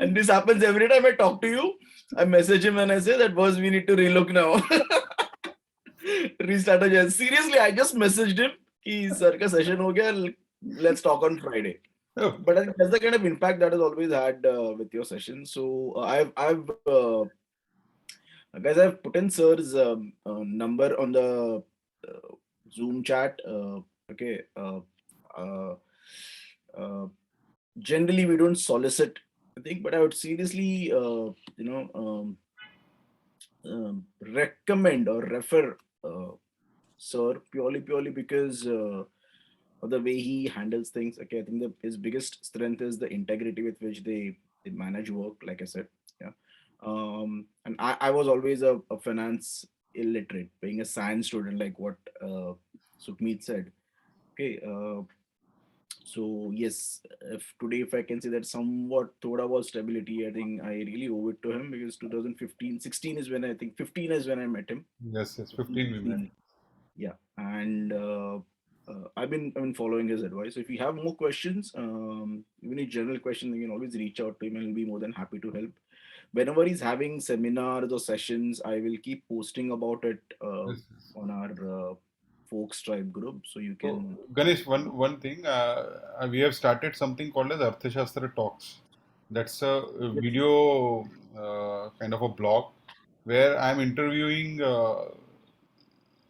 N: And this happens every time I talk to you. I message him and I say that boss, we need to relook now. Restart again. Seriously, I just messaged him ki sir ka session ho gaya, let's talk on Friday. But I think that's the kind of impact that has always had with your session. So guys, I've put in sir's number on the Zoom chat. Okay. Generally, we don't solicit, I think, but I would seriously, recommend or refer sir purely because of the way he handles things. Okay, I think his biggest strength is the integrity with which they manage work, like I said. Yeah. And I was always a finance illiterate, being a science student, like what Sukhmeet said. Okay. So yes, if I can say that somewhat thoda was stability, I think I really owe it to him, because 2015, 16 is when I think 15 is when I met him.
A: Yes, 15 we met.
N: Yeah, and I've been following his advice. So if you have more questions, even a general question, you can always reach out to him, and he'll be more than happy to help. Whenever he's having seminars or sessions, I will keep posting about it on our folks tribe group, so you can.
A: So, Ganesh, one thing, we have started something called as Arthashastra Talks. That's a video kind of a blog where I'm interviewing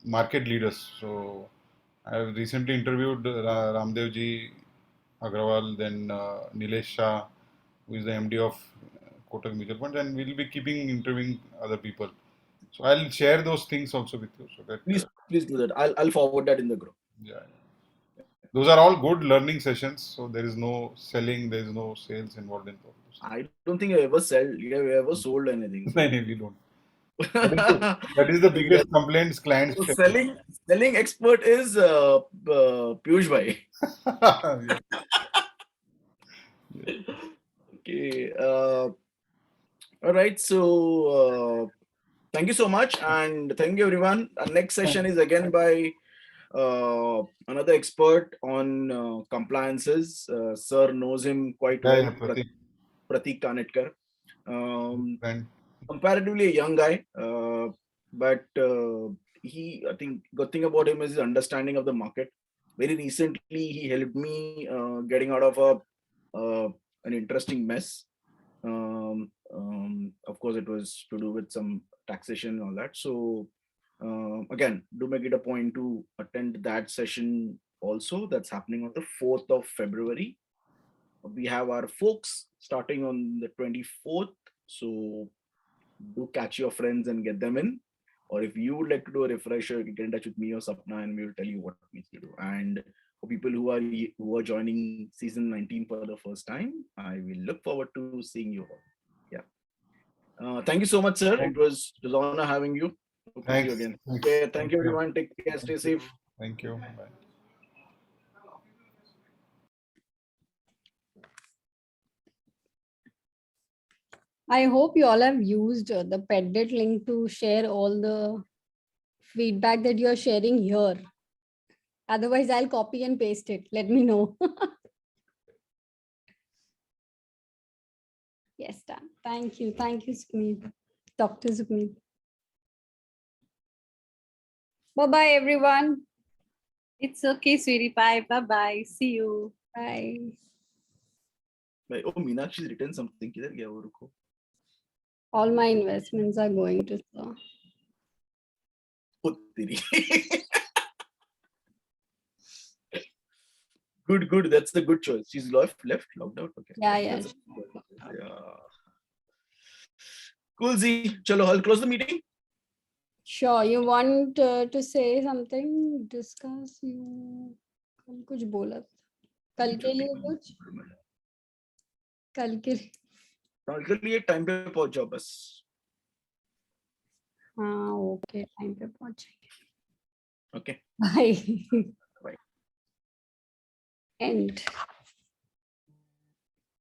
A: market leaders. So I've recently interviewed Ramdevji Agrawal, then Nilesh Shah, who is the MD of Kotak Mutual Funds, and we'll be keeping interviewing other people. So I'll share those things also with you, so that
N: Please do that. I'll forward that in the group.
A: Yeah. Those are all good learning sessions. So there is no selling, there is no sales involved in those.
N: I don't think you ever sold anything.
A: No, we don't. That is the biggest complaints clients.
N: So selling expert is Piyush bhai.
A: Yeah.
N: Okay. All right. So thank you so much, and thank you everyone. Our next session is again by another expert on compliances. Sir knows him quite well, Pratik Kanetkar. Comparatively a young guy, but I think good thing about him is his understanding of the market. Very recently, he helped me getting out of an interesting mess. Of course, it was to do with some taxation and all that. So again, do make it a point to attend that session also. That's happening on the 4th of February. We have our folks starting on the 24th. So do catch your friends and get them in. Or if you would like to do a refresher, you can get in touch with me or Sapna, and we will tell you what needs to do. And for people who are joining season 19 for the first time, I will look forward to seeing you all. Yeah. Thank you so much, sir. It was an honor having you. Hope to see you again. Okay, thank you everyone. Take care. Stay safe.
A: Thank you. Bye.
C: I hope you all have used the Peddet link to share all the feedback that you're sharing here. Otherwise, I'll copy and paste it. Let me know. Yes, done. Thank you. Thank you, Sukhmeet. Dr. Sukhmeet. Bye-bye, everyone.
F: It's okay, sweetie pie. Bye-bye. See you.
C: Bye.
N: Oh, Meenakshi's written something. किधर गया वो, रुको.
C: All my investments are going to sir.
N: Oh, तेरी. Good. That's the good choice. She's left, logged out. Okay.
C: Yeah.
N: Yeah. Cool, Z. Chalo, I'll close the meeting.
C: Sure. You want to say something? Discuss. You कुछ बोला कल के लिए कुछ कल के
N: लिए टाइम पे पहुंच जाओ बस.
C: हाँ ओके टाइम पे पहुंचेंगे.
N: Okay.
C: Bye.
N: Bye.
C: End.